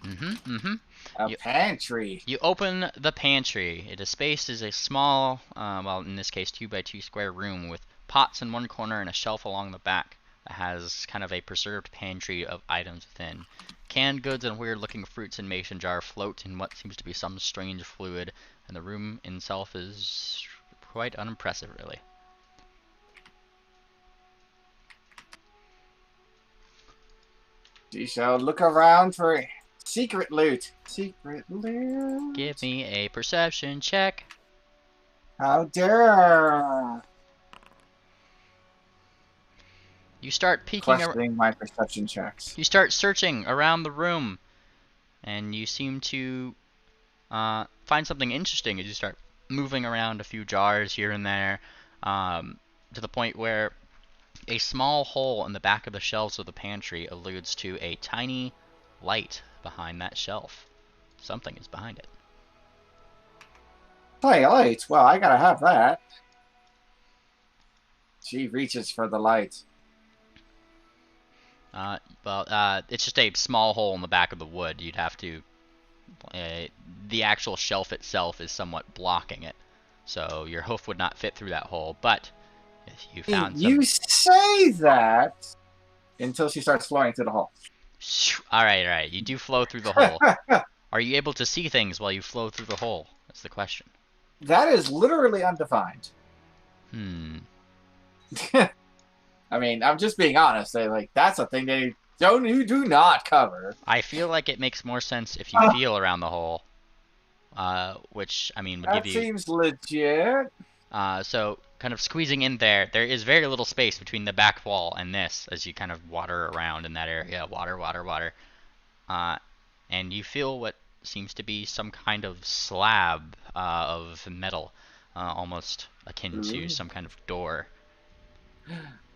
S1: Mm-hmm.
S3: A
S1: You-
S3: pantry.
S1: You open the pantry. It is spaced as a small, well, in this case, 2x2 square room with pots in one corner and a shelf along the back that has kind of a preserved pantry of items within. Canned goods and weird-looking fruits in mason jar float in what seems to be some strange fluid, and the room itself is quite unimpressive, really.
S3: She shall look around for secret loot. Secret loot.
S1: Give me a perception check.
S3: How dare!
S1: You start peeking around.
S3: Questioning my perception checks.
S1: You start searching around the room, and you seem to find something interesting as you start moving around a few jars here and there, to the point where a small hole in the back of the shelves of the pantry alludes to a tiny light behind that shelf. Something is behind it.
S3: Hey, light. Well, I gotta have that. She reaches for the light.
S1: It's just a small hole in the back of the wood. You'd have to... the actual shelf itself is somewhat blocking it, so your hoof would not fit through that hole, but if you found some...
S3: You say that until she starts flowing through the hole.
S1: Alright, you do flow through the hole. Are you able to see things while you flow through the hole? That's the question.
S3: That is literally undefined. I mean, I'm just being honest. That's a thing they do not cover.
S1: I feel like it makes more sense if you feel around the hole, which, I mean, would
S3: That
S1: give you...
S3: seems legit.
S1: So, kind of squeezing in there, there is very little space between the back wall and this as you kind of water around in that area. Water. And you feel what seems to be some kind of slab of metal, almost akin to some kind of door.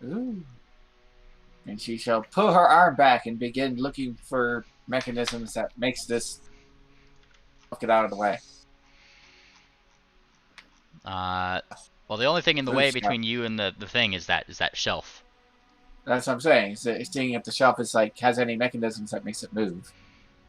S3: Ooh. And she shall pull her arm back and begin looking for mechanisms that makes this get out of the way.
S1: Well, the only thing in the way between you and the thing is that shelf.
S3: That's what I'm saying. Seeing if the shelf is like has any mechanisms that makes it move.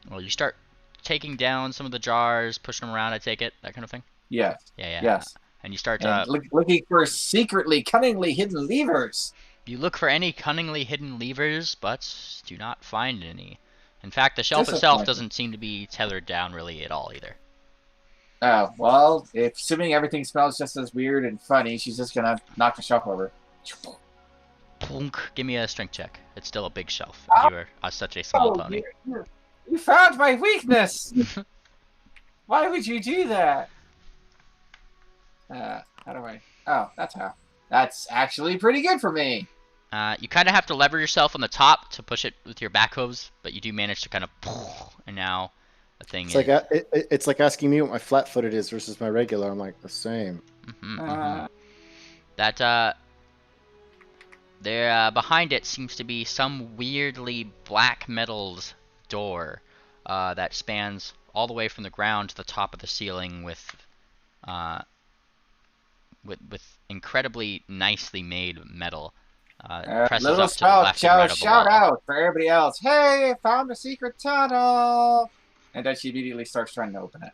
S1: Well, you start taking down some of the jars, pushing them around. I take it, that kind of thing.
S3: Yes.
S1: Yeah.
S3: Yes.
S1: And you start
S3: And looking for secretly, cunningly hidden levers.
S1: You look for any cunningly hidden levers, but do not find any. In fact, the shelf itself doesn't seem to be tethered down really at all either.
S3: Oh, well, assuming everything smells just as weird and funny, she's just gonna knock the shelf over.
S1: Plunk. Give me a strength check. It's still a big shelf.
S3: Oh.
S1: You are such a small pony.
S3: You found my weakness! Why would you do that? How do I... Oh, that's how. That's actually pretty good for me.
S1: You kind of have to lever yourself on the top to push it with your back hooves, but you do manage to kind of pull, and now the thing
S5: It's like it's like asking me what my flat-footed is versus my regular. I'm like the same.
S1: That there behind it seems to be some weirdly black metals door that spans all the way from the ground to the top of the ceiling with incredibly nicely made metal. Presses
S3: Little
S1: up to the left and right of the
S3: shout
S1: wall.
S3: out for everybody else. Hey, I found a secret tunnel! And then she immediately starts trying to open it.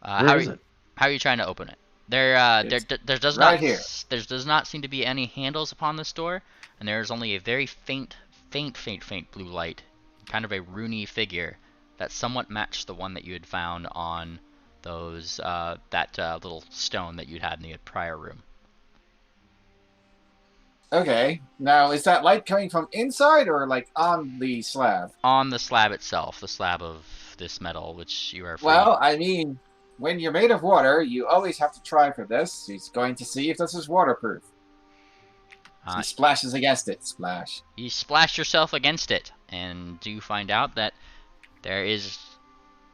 S2: Where is it?
S1: How are you trying to open it? There does
S3: right
S1: not
S3: here.
S1: there does not seem to be any handles upon this door, and there is only a very faint blue light, kind of a runey figure that somewhat matched the one that you had found on those that little stone that you'd had in the prior room.
S3: Okay, now is that light coming from inside or like on the slab?
S1: On the slab itself, the slab of this metal, which you are free.
S3: Well, I mean, when you're made of water, you always have to try for this. He's going to see if this is waterproof. He splashes against it. Splash.
S1: You splash yourself against it, and do find out that there is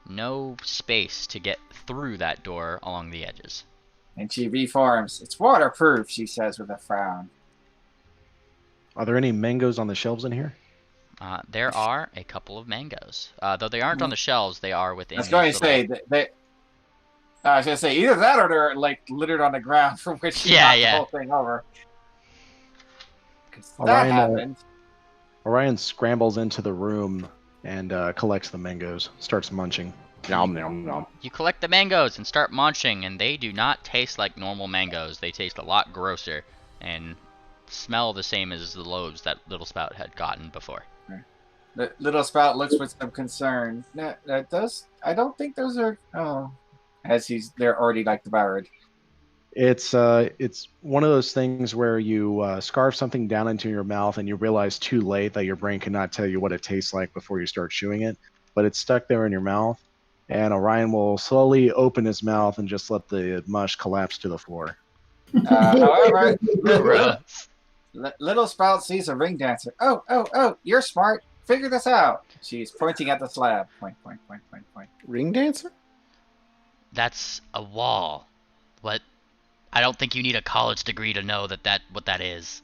S1: no space to get through that door along the edges.
S3: And she reforms. It's waterproof, she says with a frown.
S2: Are there any mangoes on the shelves in here?
S1: There are a couple of mangoes. Though they aren't on the shelves, they are within.
S3: I was going to say I was going to say either that or they're like littered on the ground from which she knocked the whole thing over. That happened.
S2: Orion scrambles into the room and collects the mangoes. Starts munching. Nom nom nom.
S1: You collect the mangoes and start munching, and they do not taste like normal mangoes. They taste a lot grosser and smell the same as the loaves that Little Spout had gotten before.
S3: The Little Spout looks with some concern. I don't think those are. Oh, they're already like devoured.
S2: It's one of those things where you scarf something down into your mouth and you realize too late that your brain cannot tell you what it tastes like before you start chewing it, but it's stuck there in your mouth, and Orion will slowly open his mouth and just let the mush collapse to the floor.
S3: However, Little Spout sees a ring dancer. Oh, you're smart. Figure this out. She's pointing at the slab. Point.
S5: Ring dancer?
S1: That's a wall. What? I don't think you need a college degree to know what that is.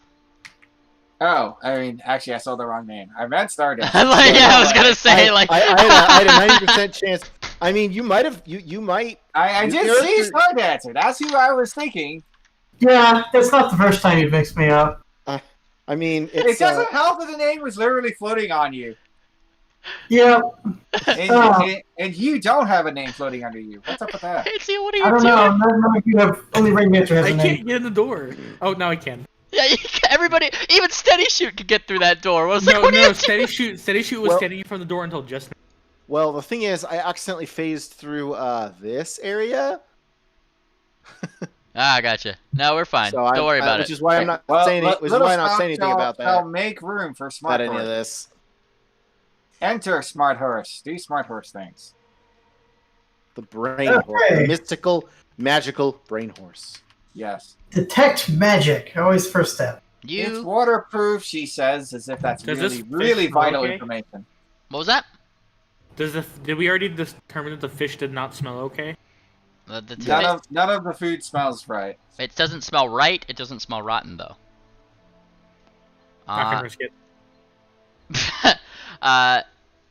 S3: Oh, I mean, actually, I saw the wrong name. I meant Stardust.
S1: I was gonna say
S5: I had a 90% chance. I mean, you might have. You might.
S3: I did see Star Dancer. That's who I was thinking.
S4: Yeah, that's not the first time you've mixed me up.
S5: I mean,
S3: it doesn't help that the name was literally floating on you.
S4: Yeah.
S3: And you don't have a name floating under you. What's up with that?
S1: What are you
S4: I don't
S1: doing?
S4: know. I'm not knowing if you have only ring dancer has a
S6: I
S4: name.
S6: can't get in the door. Oh, now I can.
S1: Yeah, everybody, even Steady Shoot could get through that door. What
S6: No,
S1: are you
S6: Steady Shoot was standing in front of the door until just now.
S5: Well, the thing is, I accidentally phased through this area.
S1: Gotcha. No, we're fine.
S5: So
S1: Don't worry about
S5: which
S1: it.
S5: is why I'm not saying anything about that.
S3: I'll make room for Smart
S5: About
S3: Horse.
S5: any of this.
S3: Enter Smart Horse. Do Smart Horse things.
S5: The brain horse. The mystical, magical brain horse.
S3: Yes.
S4: Detect magic. Always first step.
S3: It's waterproof, she says, as if that's really vital information.
S1: What was that?
S6: Did we already determine that the fish did not smell okay?
S3: None of the food smells right.
S1: It doesn't smell right. It doesn't smell rotten, though.
S6: Not gonna risk it.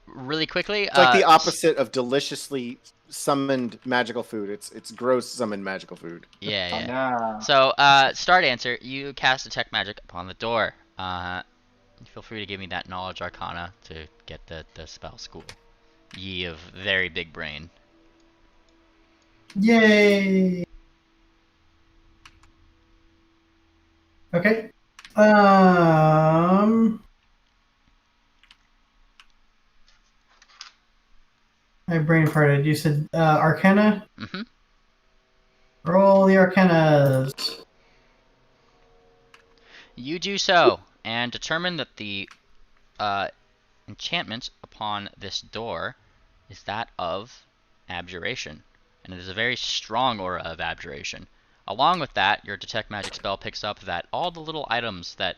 S1: Really quickly.
S5: It's like the opposite of deliciously summoned magical food. It's gross summoned magical food.
S1: Yeah.
S3: Yeah.
S1: So, Star Dancer, you cast Detect Magic upon the door. Feel free to give me that knowledge arcana to get the spell school. Ye of very big brain.
S4: Yay! Okay. My brain farted. You said Arcana?
S1: Mm-hmm.
S4: Roll the Arcanas.
S1: You do so, and determine that the enchantment upon this door is that of abjuration, and it is a very strong aura of abjuration. Along with that, your detect magic spell picks up that all the little items that,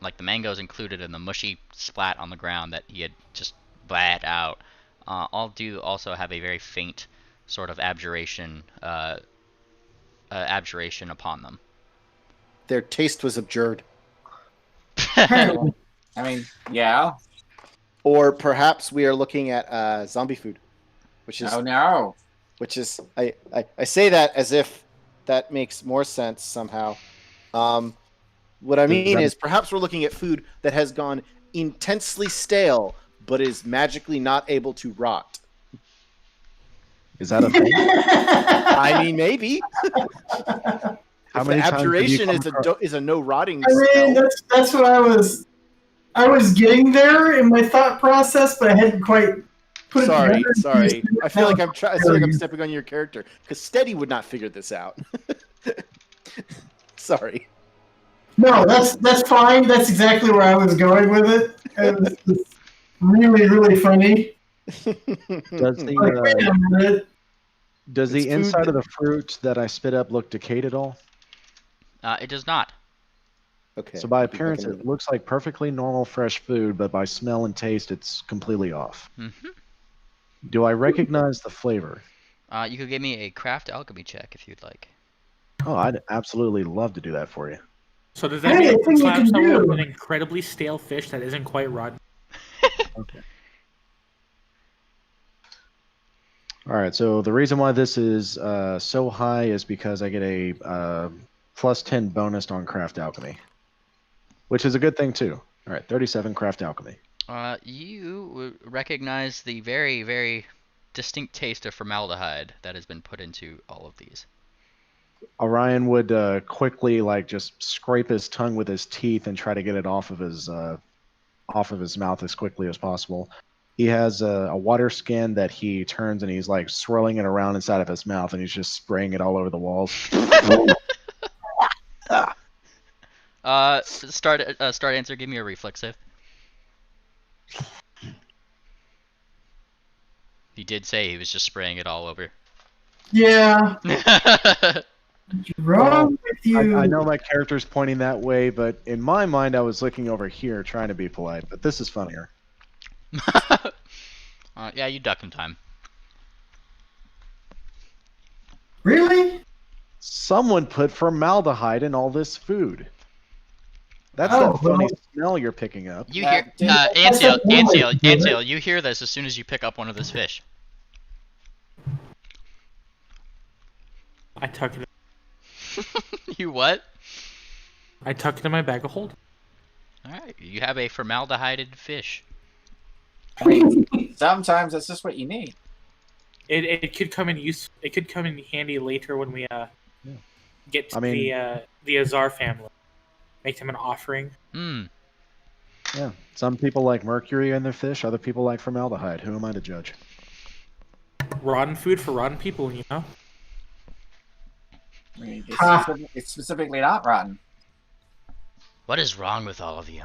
S1: like the mangoes included and the mushy splat on the ground that he had just blat out, all do also have a very faint sort of abjuration upon them.
S5: Their taste was abjured.
S4: Apparently.
S3: I mean, yeah.
S5: Or perhaps we are looking at zombie food, which is
S3: Oh no.
S5: I say that as if that makes more sense somehow. What I mean is perhaps we're looking at food that has gone intensely stale but is magically not able to rot.
S2: Is that a thing?
S5: I mean, maybe.
S2: How
S5: If
S2: many
S5: the
S2: times have you
S5: abjuration
S2: come
S5: is a no rotting
S4: I mean,
S5: spell.
S4: that's what I was getting there in my thought process, but I hadn't quite put it together.
S5: Sorry. I feel like I'm stepping on your character because Steady would not figure this out. Sorry.
S4: No, that's fine. That's exactly where I was going with it. It was just really, really funny.
S2: Does
S4: Like, wait
S2: the
S4: a minute.
S2: does the
S5: It's food
S2: inside
S5: that-
S2: of the fruit that I spit up look decayed at all?
S1: It does not.
S5: Okay.
S2: So by appearance, it looks like perfectly normal fresh food, but by smell and taste, it's completely off.
S1: Mm-hmm.
S2: Do I recognize the flavor?
S1: You could give me a craft alchemy check if you'd like.
S2: Oh, I'd absolutely love to do that for you.
S6: So does that
S4: Hey,
S6: mean
S4: I think you
S6: slap
S4: can
S6: someone
S4: do.
S6: with an incredibly stale fish that isn't quite rotten?
S2: Okay. All right. So the reason why this is so high is because I get a plus 10 bonus on craft alchemy, which is a good thing too. All right, 37 craft alchemy.
S1: You would recognize the very, very distinct taste of formaldehyde that has been put into all of these.
S2: Orion would quickly just scrape his tongue with his teeth and try to get it off of his mouth as quickly as possible. He has a water skin that he turns and he's swirling it around inside of his mouth and he's just spraying it all over the walls.
S1: Start answer. Give me a reflex save. He did say he was just spraying it all over.
S4: Yeah. What's wrong with you?
S2: I know my character's pointing that way, but in my mind I was looking over here trying to be polite, but this is funnier.
S1: Yeah, you duck in time.
S4: Really?
S2: Someone put formaldehyde in all this food. That's
S4: Oh,
S2: that funny
S4: well.
S2: smell you're picking up.
S1: You hear,
S4: That's a noise,
S1: Antiel, you hear this as soon as you pick up one of this fish.
S6: I tuck it.
S1: You what?
S6: I tuck it in my bag of hold.
S1: All right, you have a formaldehyded fish.
S3: I mean, sometimes that's just what you need.
S6: It could come in use. It could come in handy later when we get to
S2: I mean-
S6: the Azar family. Make them an offering.
S1: Hmm.
S2: Yeah, some people like mercury in their fish, other people like formaldehyde. Who am I to judge?
S6: Rotten food for rotten people, you know.
S3: I mean,
S4: Ha.
S3: it's specifically not rotten.
S1: What is wrong with all of you?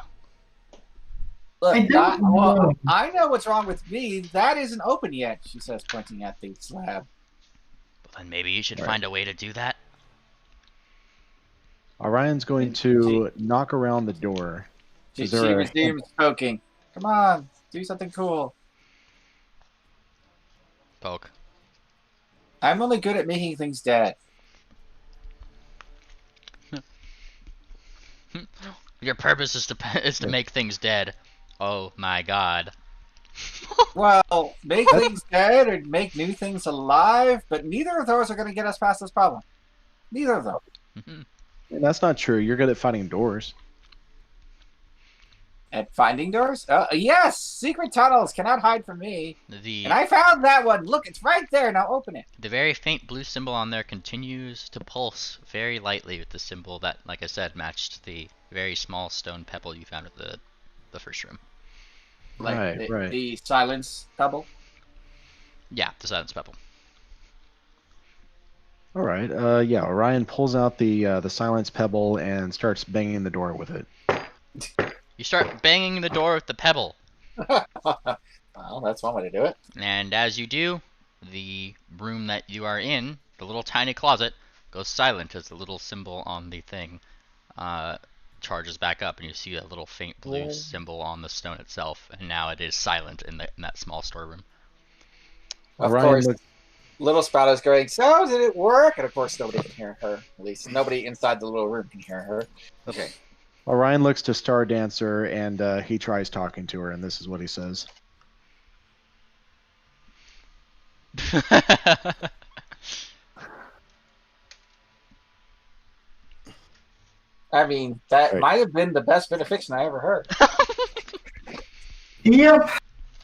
S3: Look,
S4: I don't know.
S3: I know what's wrong with me. That isn't open yet, she says, pointing at the slab.
S1: Well, then maybe you should
S2: Right.
S1: find a way to do that.
S2: Orion's going to knock around the door.
S3: She
S2: Is there a-
S3: resumes poking. Come on, do something cool.
S1: Poke.
S3: I'm only good at making things dead.
S1: Your purpose is to make things dead. Oh my god.
S3: Well, make things dead or make new things alive, but neither of those are going to get us past this problem. Neither of them.
S2: And that's not true. You're good at fighting doors.
S3: At finding doors? Yes! Secret tunnels cannot hide from me.
S1: The
S3: And I found that one. Look, it's right there. Now open it.
S1: the very faint blue symbol on there continues to pulse very lightly with the symbol that, like I said, matched the very small stone pebble you found at the first room.
S3: Like
S2: Right, right.
S3: the silence pebble.
S1: Yeah, the silence pebble.
S2: All right. Yeah. Orion pulls out the silence pebble and starts banging the door with it.
S1: You start banging the door with the pebble,
S3: Well, that's one way to do it.
S1: and as you do, the room that you are in, the little tiny closet, goes silent as the little symbol on the thing charges back up, and you see a little faint blue symbol on the stone itself, and now it is silent in that small storeroom.
S3: Of
S2: Orion
S3: course,
S2: looks-
S3: Little Spout is going, so did it work? And of course, nobody can hear her. At least nobody inside the little room can hear her. Okay.
S2: Orion looks to Star Dancer and he tries talking to her, and this is what he says.
S3: I mean, that
S2: Right.
S3: might have been the best bit of fiction I ever heard.
S4: Yep.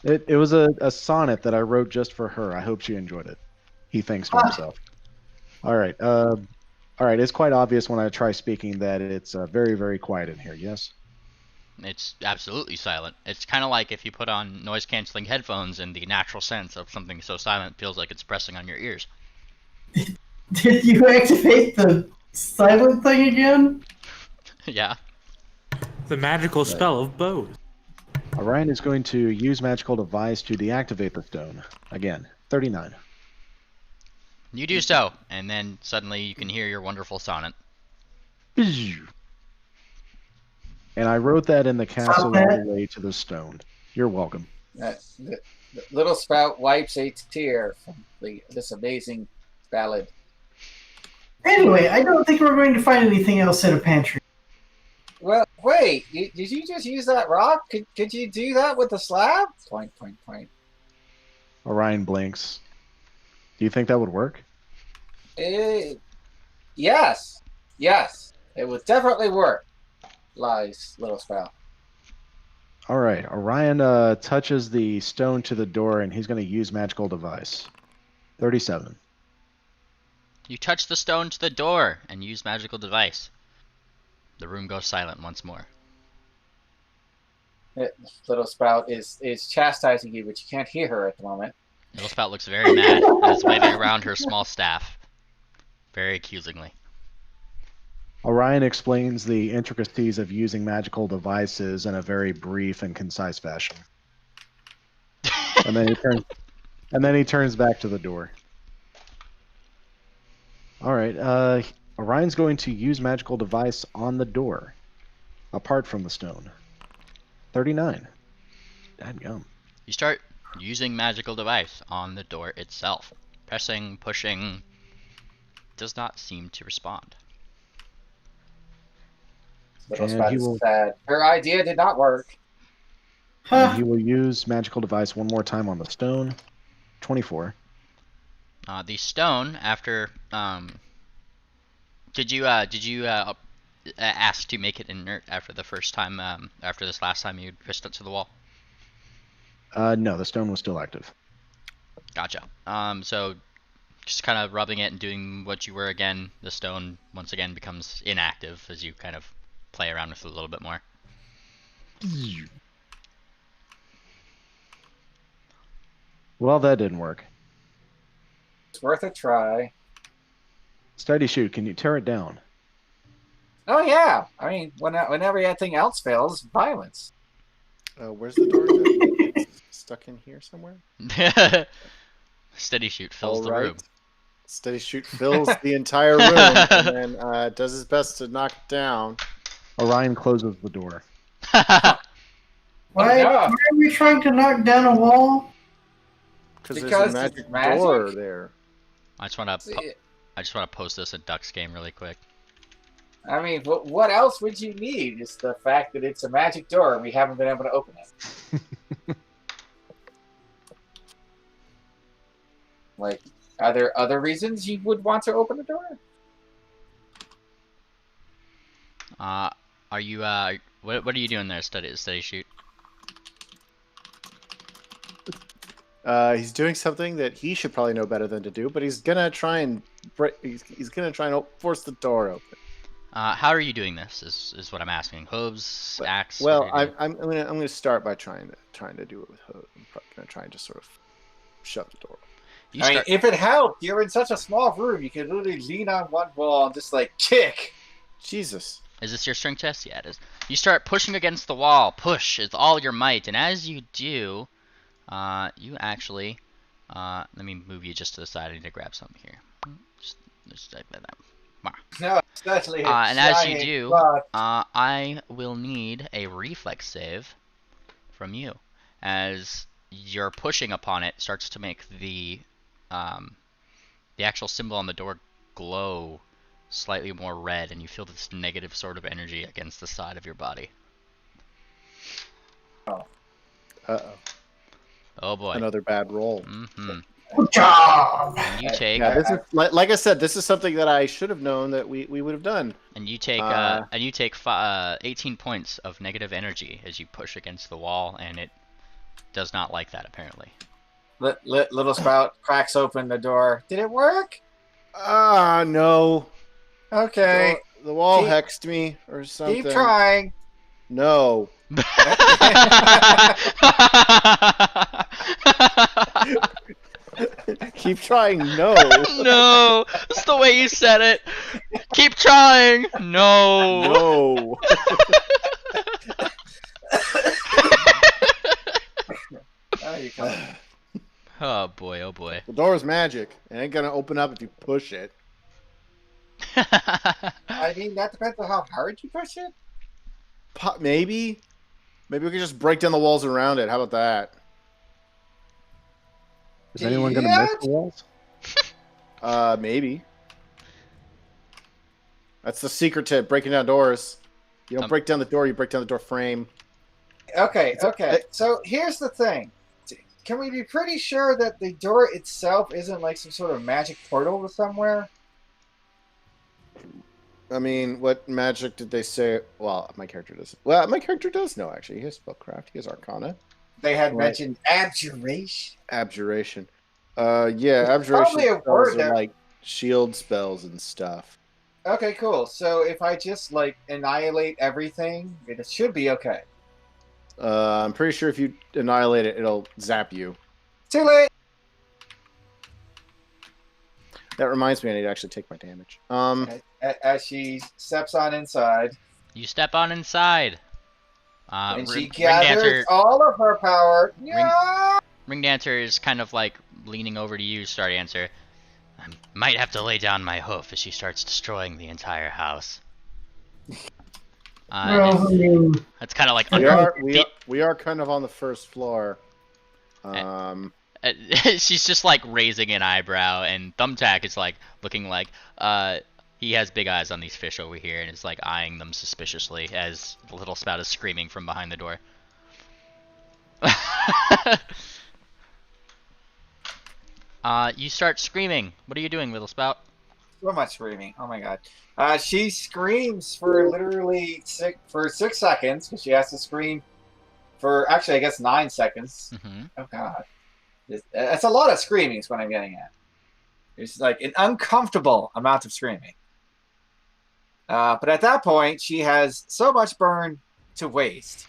S2: It was a sonnet that I wrote just for her. I hope she enjoyed it. He thinks to himself. All right. All right. It's quite obvious when I try speaking that it's very, very quiet in here. Yes.
S1: It's absolutely silent. It's kind of like if you put on noise-canceling headphones and the natural sense of something so silent feels like it's pressing on your ears.
S4: Did you activate the silent thing again?
S1: Yeah.
S6: The magical spell of bows.
S2: Orion is going to use magical device to deactivate the stone. Again, 39.
S1: You do so, and then suddenly you can hear your wonderful sonnet.
S2: And I wrote that in the castle all
S4: Okay.
S2: the way to the stone. You're welcome.
S3: The Little Spout wipes a tear from this amazing ballad.
S4: Anyway, I don't think we're going to find anything else in a pantry.
S3: Well, wait, did you just use that rock? Could you do that with the slab? Point, point, point.
S2: Orion blinks. Do you think that would work?
S3: Yes. Yes. It would definitely work. Lies, Little Spout.
S2: All right. Orion touches the stone to the door, and he's going to use magical device. 37.
S1: You touch the stone to the door and use magical device. The room goes silent once more.
S3: Little Spout is chastising you, but you can't hear her at the moment.
S1: Little Spout looks very mad and is waving around her small staff, very accusingly.
S2: Orion explains the intricacies of using magical devices in a very brief and concise fashion. And then he turns back to the door. All right. Orion's going to use magical device on the door, apart from the stone. 39. Dadgum.
S1: You start using magical device on the door itself. Pressing, pushing, does not seem to respond.
S3: Little
S2: And
S3: Spout
S2: he
S3: is
S2: will-
S3: sad. Her idea did not work.
S2: And
S4: Huh.
S2: he will use magical device one more time on the stone. 24.
S1: The stone, after did you ask to make it inert after the first time? After this last time you pushed it to the wall.
S2: No, the stone was still active.
S1: Gotcha. So just kind of rubbing it and doing what you were again, the stone once again becomes inactive as you kind of play around with it a little bit more.
S2: Well, that didn't work.
S3: It's worth a try.
S2: Steady shoot, can you tear it down?
S3: Oh yeah. I mean, whenever everything else fails, violence.
S5: Where's the door? Again? Stuck in here somewhere?
S1: Steady shoot fills
S5: All
S1: the
S5: right.
S1: room.
S5: Steady shoot fills the entire room and then does his best to knock it down.
S2: Orion closes the door.
S4: Why
S3: Yeah.
S4: are we trying to knock down a wall?
S5: Because there's
S3: Because
S5: a
S3: it's
S5: magic
S3: magic?
S5: door there.
S1: I just want to post this at Ducks game really quick.
S3: I mean, what else would you need? It's the fact that it's a magic door and we haven't been able to open it. Like, are there other reasons you would want to open the door?
S1: Are you What are you doing there? Study shoot.
S5: He's doing something that he should probably know better than to do, but he's gonna try and he's gonna try and force the door open.
S1: How are you doing this? Is what I'm asking. Hooves, axe.
S5: Well,
S1: what are you
S5: I'm gonna start by trying to do it with hooves. I'm probably gonna try and just sort of shut the door.
S1: doing?
S3: I mean, if it helped, you're in such a small room, you could literally lean on one wall and just like kick.
S5: Jesus.
S1: Is this your strength test? Yeah, it is. You start pushing against the wall. Push with all your might, and as you do, you actually, let me move you just to the side. I need to grab something here. Just like that.
S3: No, especially.
S1: And as you do, I will need a reflex save from you, as your pushing upon it starts to make the actual symbol on the door glow slightly more red, and you feel this negative sort of energy against the side of your body.
S5: Uh-oh.
S1: Oh boy.
S5: Another bad roll.
S1: Mm-hmm.
S4: Good job.
S1: And you take
S5: Yeah, this is like I said. This is something that I should have known that we would have done.
S1: and you take 18 points of negative energy as you push against the wall, and it does not like that apparently.
S3: Little Spout cracks open the door. Did it work?
S5: No.
S3: Okay.
S5: The wall
S3: Keep-
S5: hexed me or something.
S3: Keep trying.
S5: No. Keep trying. No.
S1: No, that's the way you said it. Keep trying. No.
S5: No.
S3: Oh, you come.
S1: Oh boy, oh boy.
S5: The door is magic. It ain't gonna open up if you push it.
S3: I mean, that depends on how hard you push it.
S5: Maybe. Maybe we could just break down the walls around it. How about that?
S2: Is anyone going to
S3: Yeah.
S2: miss the walls?
S5: Maybe. That's the secret to breaking down doors. You don't break down the door, you break down the door frame.
S3: Okay, okay. So here's the thing. Can we be pretty sure that the door itself isn't like some sort of magic portal to somewhere?
S5: I mean, what magic did they say? Well, my character does. Well, my character does know, actually. He has spellcraft. He has arcana.
S3: They had
S5: Right.
S3: mentioned abjuration.
S5: Abjuration. Yeah, abjuration
S3: probably a
S5: spells
S3: word
S5: are
S3: that-
S5: like shield spells and stuff.
S3: Okay, cool. So if I just like annihilate everything, it should be okay.
S5: I'm pretty sure if you annihilate it, it'll zap you.
S3: Too late.
S5: That reminds me, I need to actually take my damage.
S3: As she steps on inside,
S1: You step on inside.
S3: and she
S1: Ring
S3: gathers
S1: Dancer,
S3: all of her power. Yeah.
S1: Ring Dancer is kind of like leaning over to you, Star Dancer. I might have to lay down my hoof as she starts destroying the entire house.
S4: Well, I mean,
S1: That's kind of like
S5: We are kind of on the first floor.
S1: she's just like raising an eyebrow, and Thumbtack is like looking like he has big eyes on these fish over here and is like eyeing them suspiciously as the little spout is screaming from behind the door. You start screaming. What are you doing, little spout?
S3: So much screaming. Oh my god. She screams for literally 6 seconds, because she has to scream for actually I guess 9 seconds.
S1: Mm-hmm.
S3: Oh god. That's a lot of screaming is what I'm getting at. It's like an uncomfortable amount of screaming. But at that point, she has so much burn to waste.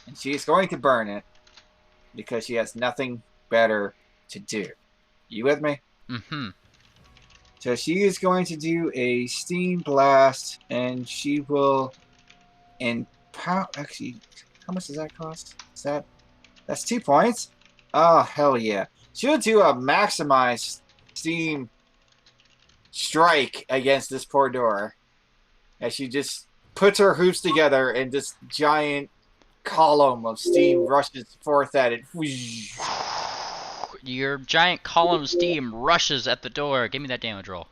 S3: And she's going to burn it because she has nothing better to do. You with me?
S1: Mm-hmm.
S3: So she is going to do a steam blast, and she will empower. Actually, how much does that cost? That's 2 points? Oh, hell yeah. She'll do a maximized steam strike against this poor door. As she just puts her hooves together and this giant column of steam rushes forth at it. Whoosh.
S1: Your giant column of steam rushes at the door. Give me that damage roll.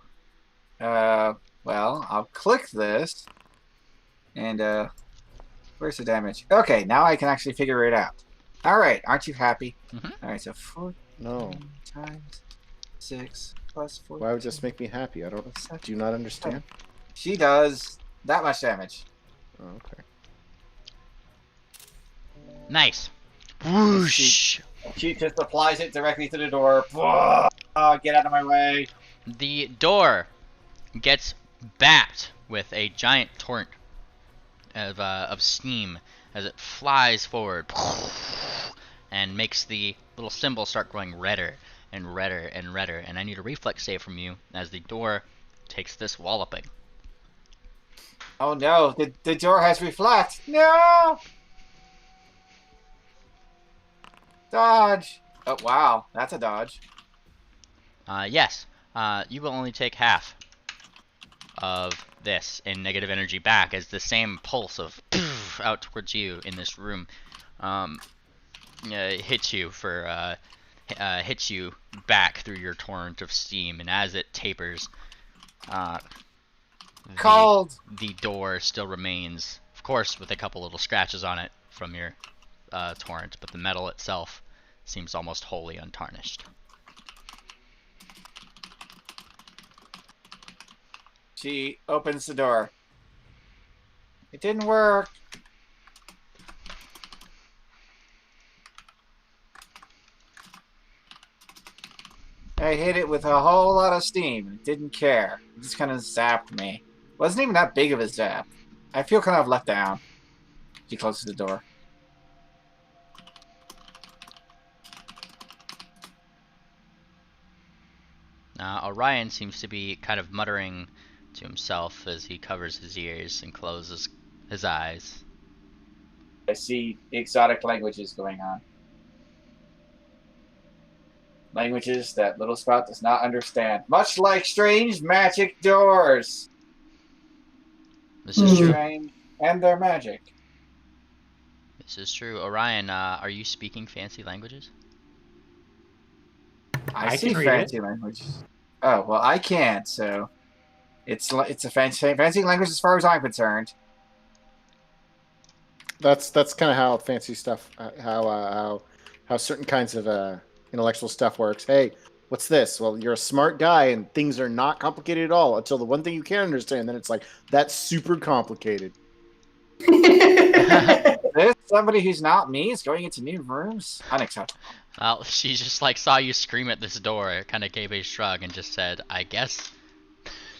S3: Well, I'll click this. And, where's the damage? Okay, now I can actually figure it out. Alright, aren't you happy?
S1: Mhm.
S3: Alright, so 4
S5: No.
S3: times 6 plus 4.
S5: Why would this make me happy? I don't. Do you not understand?
S3: She does that much damage.
S5: Oh, okay.
S1: Nice. Whoosh.
S3: She just applies it directly to the door. Get out of my way.
S1: The door gets bapped with a giant torrent of steam as it flies forward and makes the little symbol start growing redder and redder and redder. And I need a reflex save from you as the door takes this walloping.
S3: Oh no, the door has reflect. No! Dodge. Oh wow, that's a dodge.
S1: Yes, you will only take half of this in negative energy back as the same pulse of out towards you in this room hits you back through your torrent of steam, and as it tapers,
S3: Cold.
S1: the door still remains, of course, with a couple little scratches on it from your torrent, but the metal itself seems almost wholly untarnished.
S3: She opens the door. It didn't work. I hit it with a whole lot of steam. It didn't care. It just kind of zapped me. Wasn't even that big of a zap. I feel kind of let down. She closes the door.
S1: Orion seems to be kind of muttering to himself as he covers his ears and closes his eyes.
S3: I see exotic languages going on. Languages that Little Spout does not understand. Much like strange magic doors.
S1: This is true.
S3: Strange and their magic.
S1: This is true. Orion, are you speaking fancy languages?
S3: I see
S6: can read
S3: fancy languages. Oh, well, I can't, so... It's a fancy language as far as I'm concerned.
S5: That's kind of how fancy stuff, how certain kinds of intellectual stuff works. Hey, what's this? Well, you're a smart guy, and things are not complicated at all until the one thing you can understand. Then it's like that's super complicated.
S3: This somebody who's not me is going into new rooms. Unacceptable.
S1: Well, she just like saw you scream at this door, kind of gave a shrug and just said, "I guess."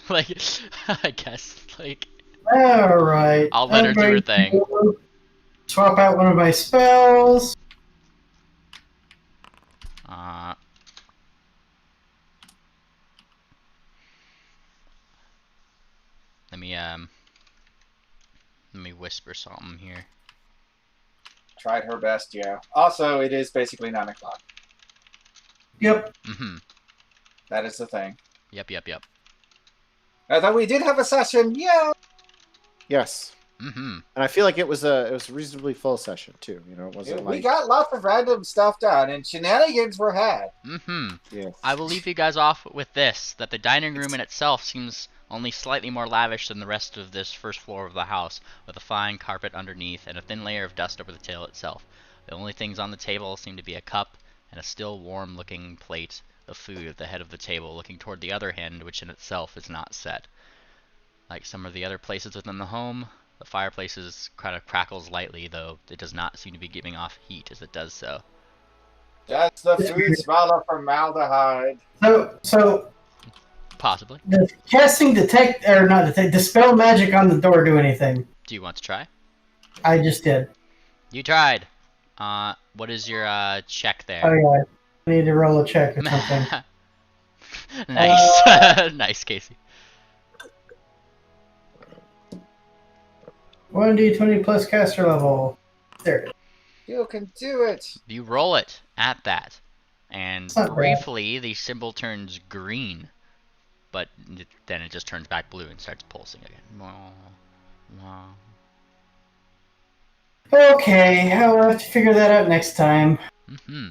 S1: Like, I guess, like.
S4: All right.
S1: I'll let her do her thing.
S4: Swap out one of my spells.
S1: Let me whisper something here.
S3: Tried her best, yeah. Also, it is basically 9 o'clock.
S4: Yep.
S1: Mm-hmm.
S3: That is the thing.
S1: Yep.
S3: I thought we did have a session, yeah!
S5: Yes.
S1: Mm-hmm.
S5: And I feel like it was a reasonably full session too. You know, it wasn't
S3: We
S5: like
S3: got lots of random stuff done, and shenanigans were had.
S1: Mm-hmm.
S5: yeah.
S1: I will leave you guys off with this, that the dining room in itself seems only slightly more lavish than the rest of this first floor of the house, with a fine carpet underneath and a thin layer of dust over the table itself. The only things on the table seem to be a cup and a still warm-looking plate of food at the head of the table, looking toward the other hand, which in itself is not set. Like some of the other places within the home, the fireplace kind of crackles lightly, though it does not seem to be giving off heat as it does so.
S3: That's the food smell of formaldehyde.
S4: So
S1: Possibly.
S4: does casting dispel magic on the door do anything?
S1: Do you want to try?
S4: I just did.
S1: You tried. What is your check there?
S4: Oh yeah. I need to roll a check or something.
S1: Nice. Nice, Casey.
S4: 1d20 plus caster level. There it is.
S3: You can do it.
S1: You roll it at that, and
S4: It's not bad.
S1: briefly the symbol turns green, but then it just turns back blue and starts pulsing again.
S4: Okay, I'll have to figure that out next time.
S1: Mm-hmm.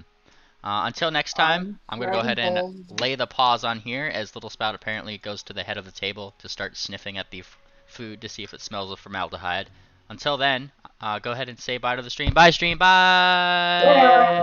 S1: Until next time, I'm going to go ahead and lay the pause on here as Little Spout apparently goes to the head of the table to start sniffing at the food to see if it smells of formaldehyde. Until then, go ahead and say bye to the stream. Bye, stream. Bye!
S4: Yeah.